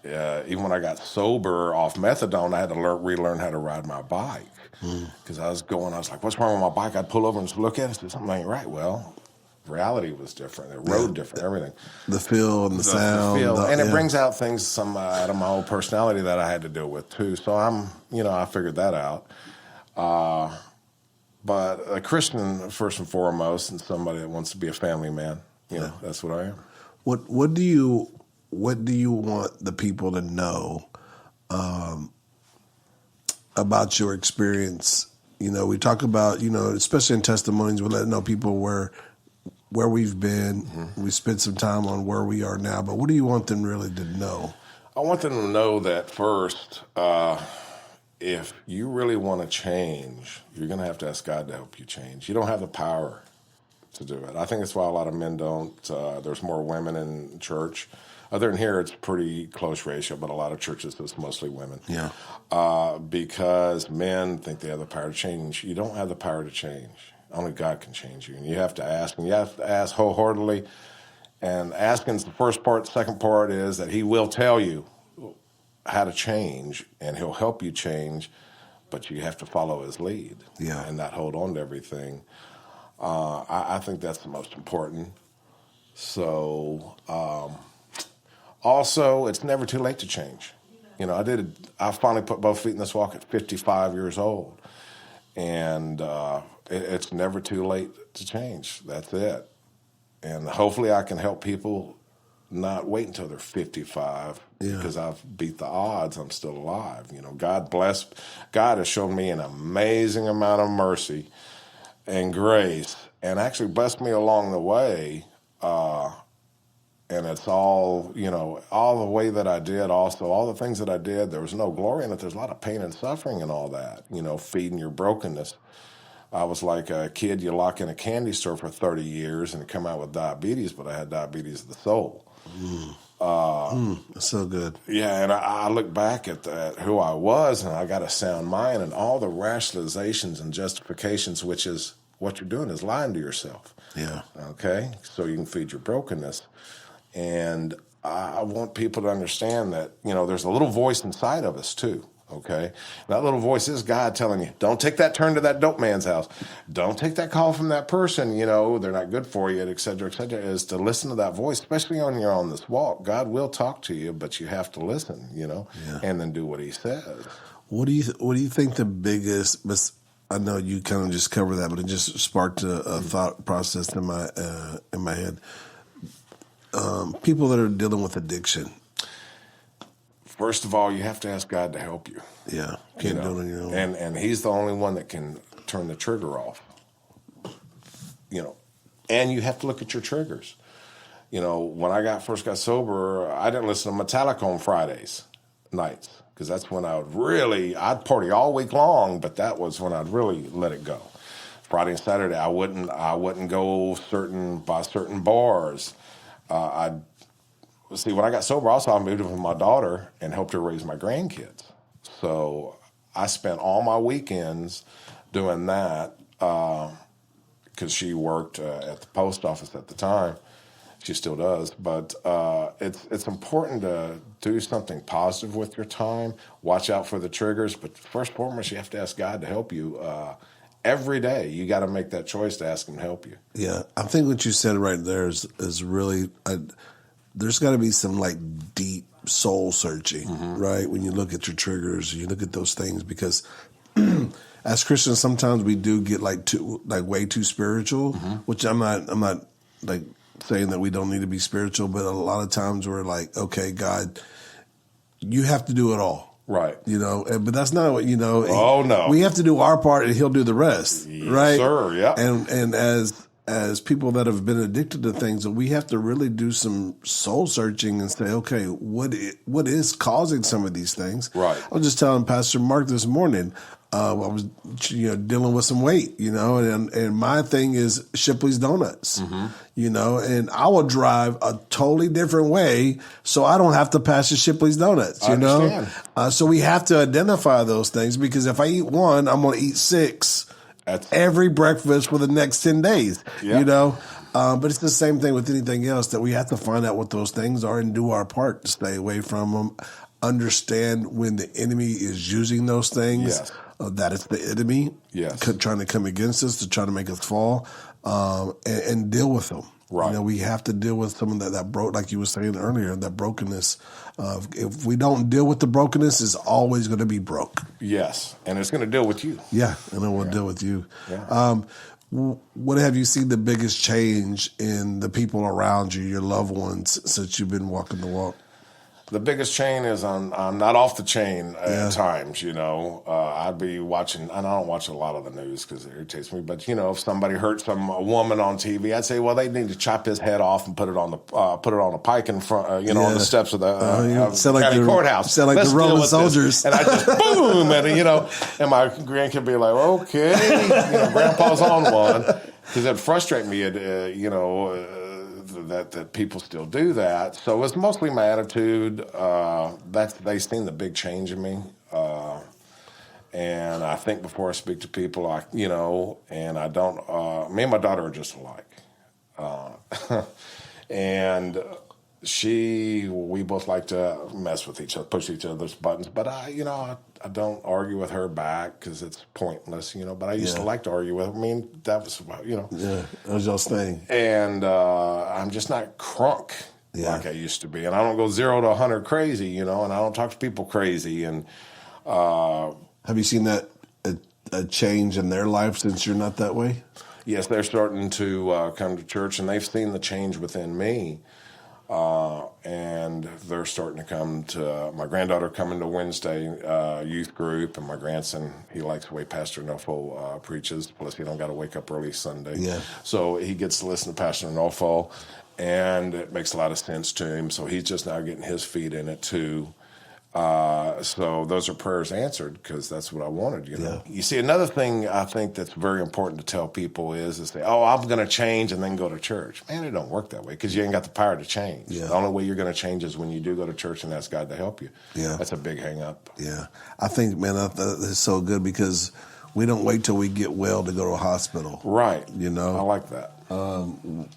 Even when I got sober off methadone, I had to relearn how to ride my bike, because I was like, what's wrong with my bike? I'd pull over and just look at it and say, something ain't right. Well, reality was different. The road different, everything. The feel and the sound. The feel. And it brings out things out of my whole personality that I had to deal with too. So I figured that out. But a Christian first and foremost, and somebody that wants to be a family man. That's what I am. What do you want the people to know about your experience? We talk about, especially in testimonies, we let know people where we've been. We spent some time on where we are now, but what do you want them really to know? I want them to know that first, if you really want to change, you're going to have to ask God to help you change. You don't have the power to do it. I think that's why a lot of men don't. There's more women in church. Other than here, it's pretty close ratio, but a lot of churches, it's mostly women. Yeah. Because men think they have the power to change. You don't have the power to change. Only God can change you. And you have to ask, and you have to ask wholeheartedly. And asking's the first part. The second part is that He will tell you how to change, and He'll help you change, but you have to follow His lead and not hold on to everything. I think that's the most important. So, also, it's never too late to change. I finally put both feet in this walk at 55 years old. And it's never too late to change. That's it. And hopefully I can help people not wait until they're 55 because I've beat the odds. I'm still alive. God has shown me an amazing amount of mercy and grace, and actually blessed me along the way. And it's all, all the way that I did, also all the things that I did, there was no glory in it. There's a lot of pain and suffering and all that, feeding your brokenness. I was like a kid you lock in a candy store for 30 years and come out with diabetes, but I had diabetes of the soul. That's so good. Yeah, and I look back at who I was, and I got a sound mind, and all the rationalizations and justifications, which is what you're doing is lying to yourself. Yeah. Okay? So you can feed your brokenness. And I want people to understand that, there's a little voice inside of us too. Okay? That little voice is God telling you, don't take that turn to that dope man's house. Don't take that call from that person, they're not good for you, et cetera, is to listen to that voice, especially when you're on this walk. God will talk to you, but you have to listen, and then do what He says. What do you think the biggest, I know you kind of just covered that, but it just sparked a thought process in my head. People that are dealing with addiction. First of all, you have to ask God to help you. Yeah, can't do it on your own. And He's the only one that can turn the trigger off. And you have to look at your triggers. when I first got sober, I didn't listen to Metallica on Fridays nights because that's when I'd party all week long, but that was when I'd really let it go. Friday and Saturday, I wouldn't go certain bars. I'd see when I got sober. Also, I moved in with my daughter and helped her raise my grandkids. So I spent all my weekends doing that because she worked at the post office at the time. She still does, but it's important to do something positive with your time. Watch out for the triggers, but first and foremost, you have to ask God to help you. Every day, you got to make that choice to ask Him to help you. Yeah, I think what you said right there is really. There's got to be some like deep soul searching, right? When you look at your triggers, you look at those things because. As Christians, sometimes we do get way too spiritual, which I'm not like saying that we don't need to be spiritual, but a lot of times we're like, okay, God, you have to do it all. Right. But that's not what, Oh, no. We have to do our part and He'll do the rest. Yes, right? sir. Yeah. And as people that have been addicted to things, we have to really do some soul searching and say, okay, what is causing some of these things? Right. I was just telling Pastor Mark this morning, I was dealing with some weight, and my thing is Shipley's Donuts, and I will drive a totally different way so I don't have to pass the Shipley's Donuts, I understand. So we have to identify those things because if I eat one, I'm going to eat six every breakfast for the next 10 days, but it's the same thing with anything else that we have to find out what those things are and do our part to stay away from them. Understand when the enemy is using those things, that it's the enemy trying to come against us to try to make us fall, and deal with them. Right. We have to deal with some of that like you were saying earlier, that brokenness. If we don't deal with the brokenness, it's always going to be broke. Yes, and it's going to deal with you. Yeah, and it will deal with you. Yeah. What have you seen the biggest change in the people around you, your loved ones, since you've been walking the walk? The biggest chain is I'm not off the chain at times, I'd be watching, and I don't watch a lot of the news because it irritates me, but, if somebody hurts a woman on TV, I'd say, well, they need to chop his head off and put it on a pike in front, on the steps of the county courthouse. Sound like the Roman soldiers. And I just, boom, and my grandkid be like, okay, Grandpa's on one, because it frustrates me, that people still do that. So it's mostly my attitude. They've seen the big change in me. And I think before I speak to people, and I don't, me and my daughter are just alike. And we both like to mess with each other, push each other's buttons. But I don't argue with her back because it's pointless, But I used to like to argue with her. I mean, that was, Yeah, that was your thing. And I'm just not crunk like I used to be. And I don't go 0 to 100 crazy, and I don't talk to people crazy. And have you seen that a change in their life since you're not that way? Yes, they're starting to come to church, and they've seen the change within me. And they're starting to come to my granddaughter coming to Wednesday youth group, and my grandson, he likes the way Pastor Nofo preaches. Plus, he don't got to wake up early Sunday, so he gets to listen to Pastor Nofo, and it makes a lot of sense to him. So he's just now getting his feet in it too. So those are prayers answered because that's what I wanted, You see, another thing I think that's very important to tell people is say, oh, I'm going to change and then go to church. Man, it don't work that way because you ain't got the power to change. The only way you're going to change is when you do go to church and ask God to help you. That's a big hang up. Yeah. I think, man, that's so good because we don't wait till we get well to go to a hospital. Right. I like that.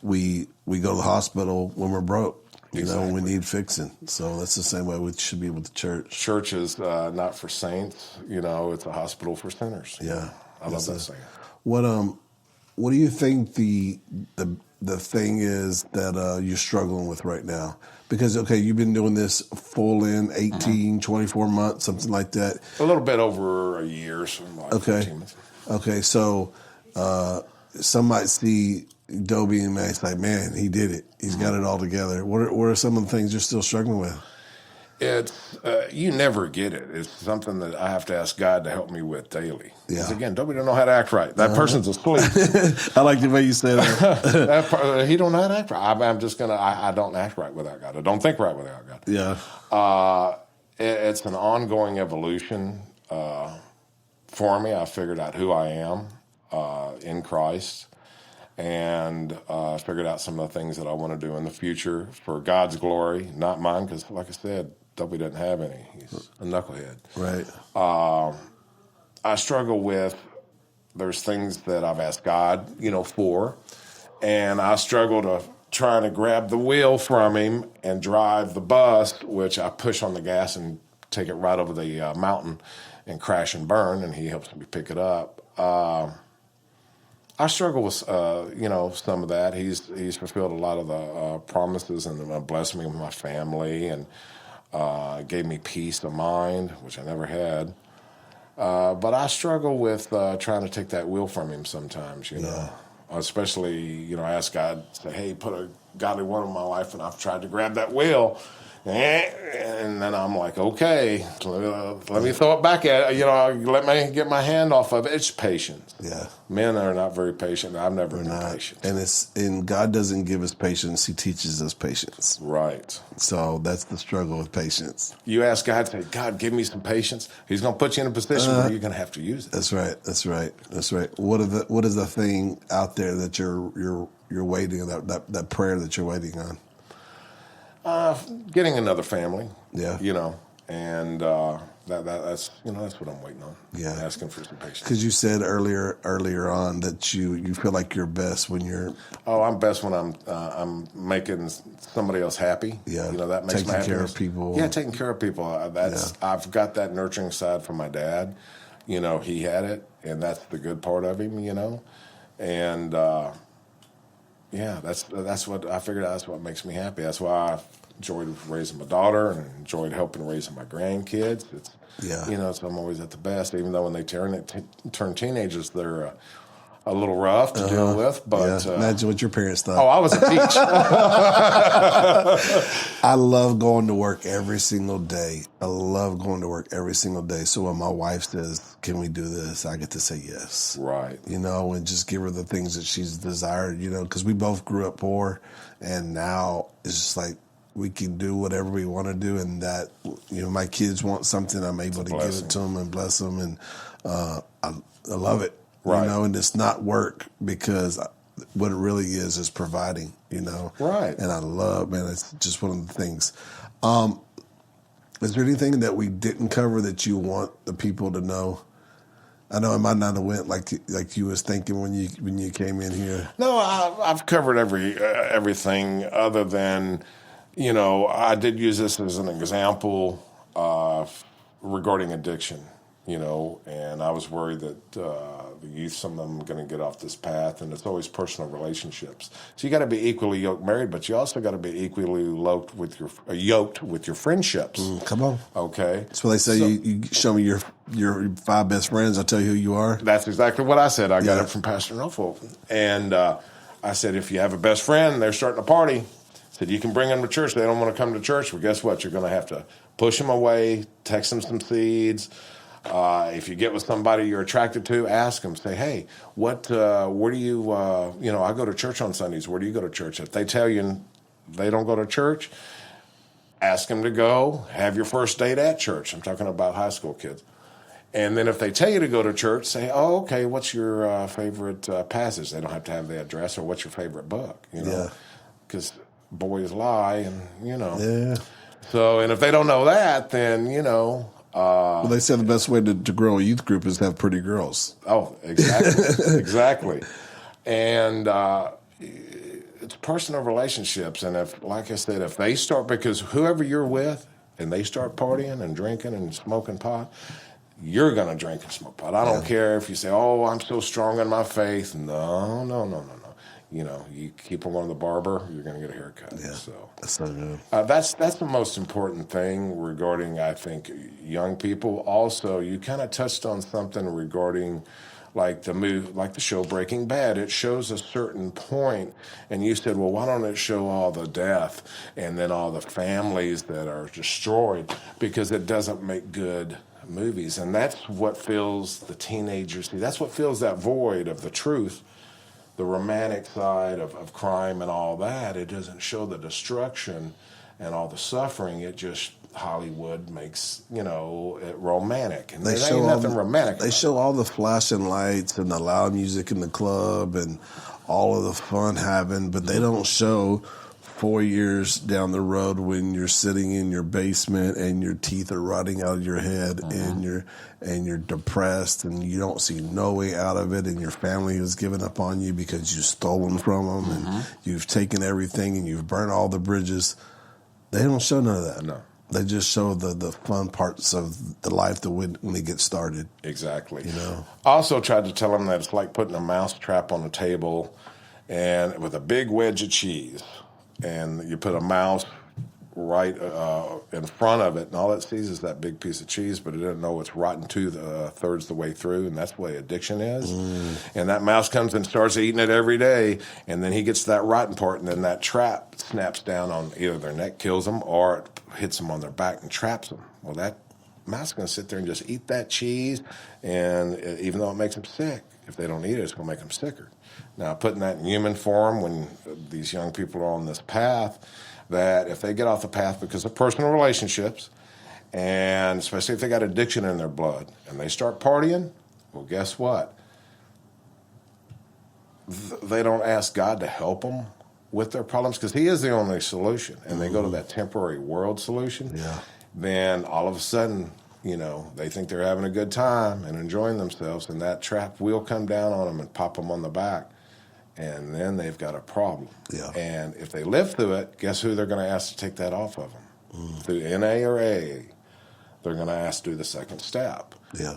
We go to the hospital when we're broke. Exactly. We need fixing. So that's the same way we should be with the church. Church is not for saints. It's a hospital for sinners. Yeah, I love that saying. What do you think the thing is that you're struggling with right now? Because you've been doing this full in 18, 24 months, something like that. A little bit over a year, so like 15 months. Okay, so some might see Dobie and say, man, he did it. He's got it all together. What are some of the things you're still struggling with? It's you never get it. It's something that I have to ask God to help me with daily. Because again, Dobie don't know how to act right. That person's asleep. I like the way you said that. He don't know how to act right. I'm just gonna. I don't act right without God. I don't think right without God. Yeah. It's an ongoing evolution for me. I figured out who I am in Christ, and figured out some of the things that I want to do in the future for God's glory, not mine. Because, like I said, Dobie doesn't have any. He's a knucklehead. Right. I struggle with. There's things that I've asked God, for, and I struggle to trying to grab the wheel from Him and drive the bus, which I push on the gas and take it right over the mountain and crash and burn, and He helps me pick it up. I struggle with, some of that. He's fulfilled a lot of the promises and blessed me with my family and gave me peace of mind, which I never had. But I struggle with trying to take that wheel from Him sometimes, know. Especially, I ask God, say, hey, put a godly one in my life, and I've tried to grab that wheel. And then I'm like, okay, let me throw it back at it. Let me get my hand off of it. It's patience. Yeah. Men are not very patient. I've never been patient. And God doesn't give us patience. He teaches us patience. Right. So that's the struggle with patience. You ask God, say, God, give me some patience. He's going to put you in a position where you're going to have to use it. That's right. What is the thing out there that you're waiting on, that prayer that you're waiting on? Getting another family. Yeah. And that's what I'm waiting on. Yeah. Asking for some patience. Because you said earlier on that you feel like you're best when you're. Oh, I'm best when I'm making somebody else happy. Yeah. That makes taking me happy. Care of people. Yeah, taking care of people. I've got that nurturing side from my dad. He had it, and that's the good part of him. And that's what I figured out. That's what makes me happy. That's why I enjoyed raising my daughter and enjoyed helping raising my grandkids. So I'm always at the best, even though when they turn teenagers, they're a little rough to deal with. But imagine what your parents thought. Oh, I was a teach. I love going to work every single day. So when my wife says, can we do this? I get to say yes. Right. And just give her the things that she's desired, because we both grew up poor, and now it's just like we can do whatever we want to do, and that, my kids want something, I'm able to give it to them and bless them, and I love it. Right. And it's not work, because what it really is providing, Right. And I love, man, it's just one of the things. Is there anything that we didn't cover that you want the people to know? I know it might not have went like you was thinking when you came in here. No, I've covered everything other than, I did use this as an example regarding addiction. And I was worried that the youth, some of them are going to get off this path, and it's always personal relationships. So you got to be equally yoked married, but you also got to be equally yoked with your friendships. Come on. Okay. So they say you show me your 5 best friends, I'll tell you who you are. That's exactly what I said. I got it from Pastor Norfolk. And I said, if you have a best friend, they're starting a party, said you can bring them to church. They don't want to come to church. Well, guess what? You're going to have to push them away, text them some seeds. If you get with somebody you're attracted to, ask them. Say, hey, where do you, I go to church on Sundays. Where do you go to church? If they tell you they don't go to church, ask them to go. Have your first date at church. I'm talking about high school kids. And then if they tell you to go to church, say, oh, okay, what's your favorite passage? They don't have to have the address, or what's your favorite book, because boys lie, and, Yeah. So, and if they don't know that, then, well, they said the best way to grow a youth group is to have pretty girls. Oh, exactly. Exactly. And it's personal relationships. And if, like I said, if they start, because whoever you're with and they start partying and drinking and smoking pot, you're going to drink and smoke pot. I don't care if you say, oh, I'm so strong in my faith. No. You keep on going to the barber, you're going to get a haircut. Yeah, so that's so good. That's the most important thing regarding, I think, young people. Also, you kind of touched on something regarding like the show Breaking Bad. It shows a certain point, and you said, well, why don't it show all the death and then all the families that are destroyed? Because it doesn't make good movies, and that's what fills the teenagers. That's what fills that void of the truth, the romantic side of crime and all that. It doesn't show the destruction and all the suffering. It just Hollywood makes it romantic, and there ain't nothing romantic. They show all the flashing lights and the loud music in the club and all of the fun having, but they don't show 4 years down the road when you're sitting in your basement and your teeth are rotting out of your head and you're depressed and you don't see no way out of it, and your family has given up on you because you've stolen from them and you've taken everything and you've burned all the bridges. They don't show none of that. No. They just show the fun parts of the life that when they get started. Exactly. I also tried to tell them that it's like putting a mouse trap on a table and with a big wedge of cheese. And you put a mouse right in front of it, and all it sees is that big piece of cheese, but it doesn't know it's rotten thirds the way through, and that's the way addiction is. And that mouse comes and starts eating it every day, and then he gets to that rotten part, and then that trap snaps down on either their neck, kills them, or it hits them on their back and traps them. Well, that mouse is going to sit there and just eat that cheese, and even though it makes them sick, if they don't eat it, it's going to make them sicker. Now, putting that in human form when these young people are on this path, that if they get off the path because of personal relationships, and especially if they got addiction in their blood, and they start partying, well, guess what? They don't ask God to help them with their problems because He is the only solution, and they go to that temporary world solution, then all of a sudden, they think they're having a good time and enjoying themselves, and that trap will come down on them and pop them on the back. And then they've got a problem. Yeah. And if they live through it, guess who they're going to ask to take that off of them? Through NA or AA. They're going to ask to do the second step. Yeah.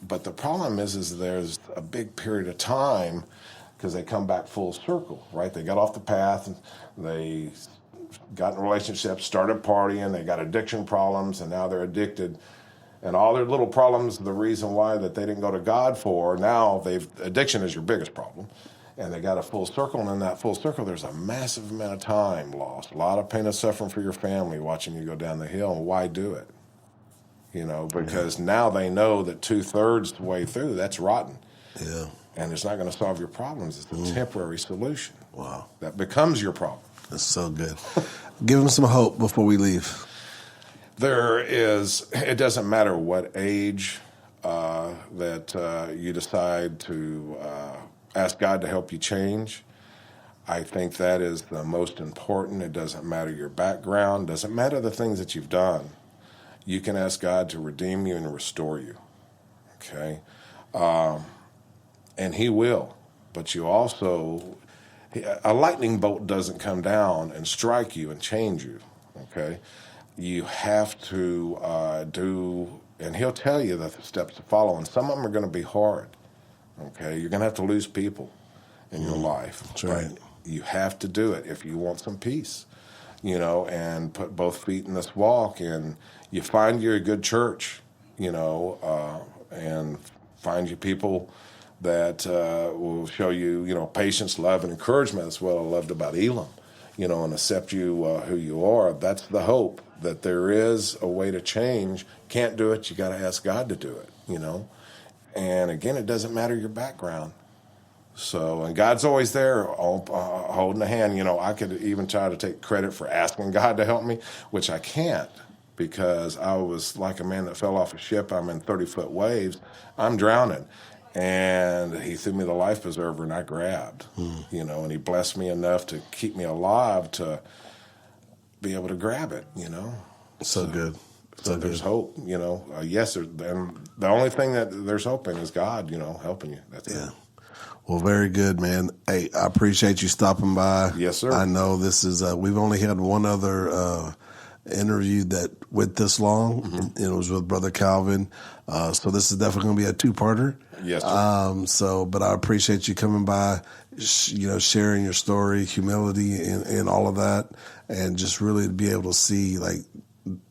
But the problem is there's a big period of time because they come back full circle, right? They got off the path, and they got in relationships, started partying, they got addiction problems, and now they're addicted. And all their little problems, the reason why that they didn't go to God for, now addiction is your biggest problem. And they got a full circle, and in that full circle, there's a massive amount of time lost, a lot of pain and suffering for your family watching you go down the hill. And why do it? Because now they know that 2/3 the way through, that's rotten. Yeah. And it's not going to solve your problems. It's a temporary solution. Wow. That becomes your problem. That's so good. Give them some hope before we leave. It doesn't matter what age that you decide to ask God to help you change. I think that is the most important. It doesn't matter your background, doesn't matter the things that you've done. You can ask God to redeem you and restore you, okay? And He will, but you also, a lightning bolt doesn't come down and strike you and change you, okay? You have to and He'll tell you the steps to follow, and some of them are going to be hard, okay? You're going to have to lose people in your life. That's right. But you have to do it if you want some peace, and put both feet in this walk, and you find you a good church, and find you people that will show you, patience, love, and encouragement. That's what I loved about Elam, and accept you who you are. That's the hope, that there is a way to change. Can't do it, you got to ask God to do it, And again, it doesn't matter your background. So, and God's always there holding a hand. I could even try to take credit for asking God to help me, which I can't, because I was like a man that fell off a ship. I'm in 30-foot waves. I'm drowning. And He threw me the life preserver, and I grabbed, and He blessed me enough to keep me alive to be able to grab it, So good. So there's hope, yes, and the only thing that there's hope in is God, helping you. That's it. Well, very good, man. Hey, I appreciate you stopping by. Yes, sir. I know this is, we've only had one other interview that went this long, and it was with Brother Calvin. So this is definitely going to be a two-parter. Yes, sir. But I appreciate you coming by, sharing your story, humility, and all of that, and just really to be able to see, like,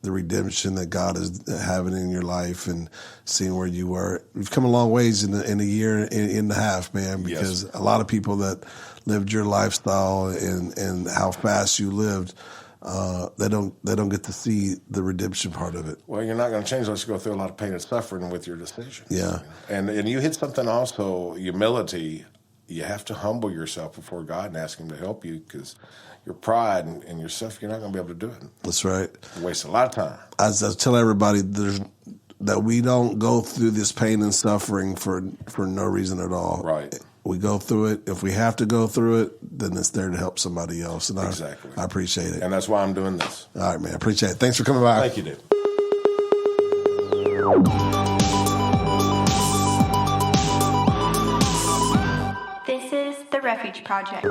the redemption that God is having in your life and seeing where you were. You've come a long ways in a year and a half, man, because a lot of people that lived your lifestyle and how fast you lived, they don't get to see the redemption part of it. Well, you're not going to change unless you go through a lot of pain and suffering with your decisions. Yeah. And you hit something also, humility. You have to humble yourself before God and ask him to help you, because your pride and yourself, you're not going to be able to do it. That's right. You waste a lot of time. As I tell everybody, that we don't go through this pain and suffering for no reason at all. Right. We go through it. If we have to go through it, then it's there to help somebody else. And Exactly. I appreciate it. And that's why I'm doing this. All right, man. I appreciate it. Thanks for coming by. Thank you, dude. This is the Refuge Project.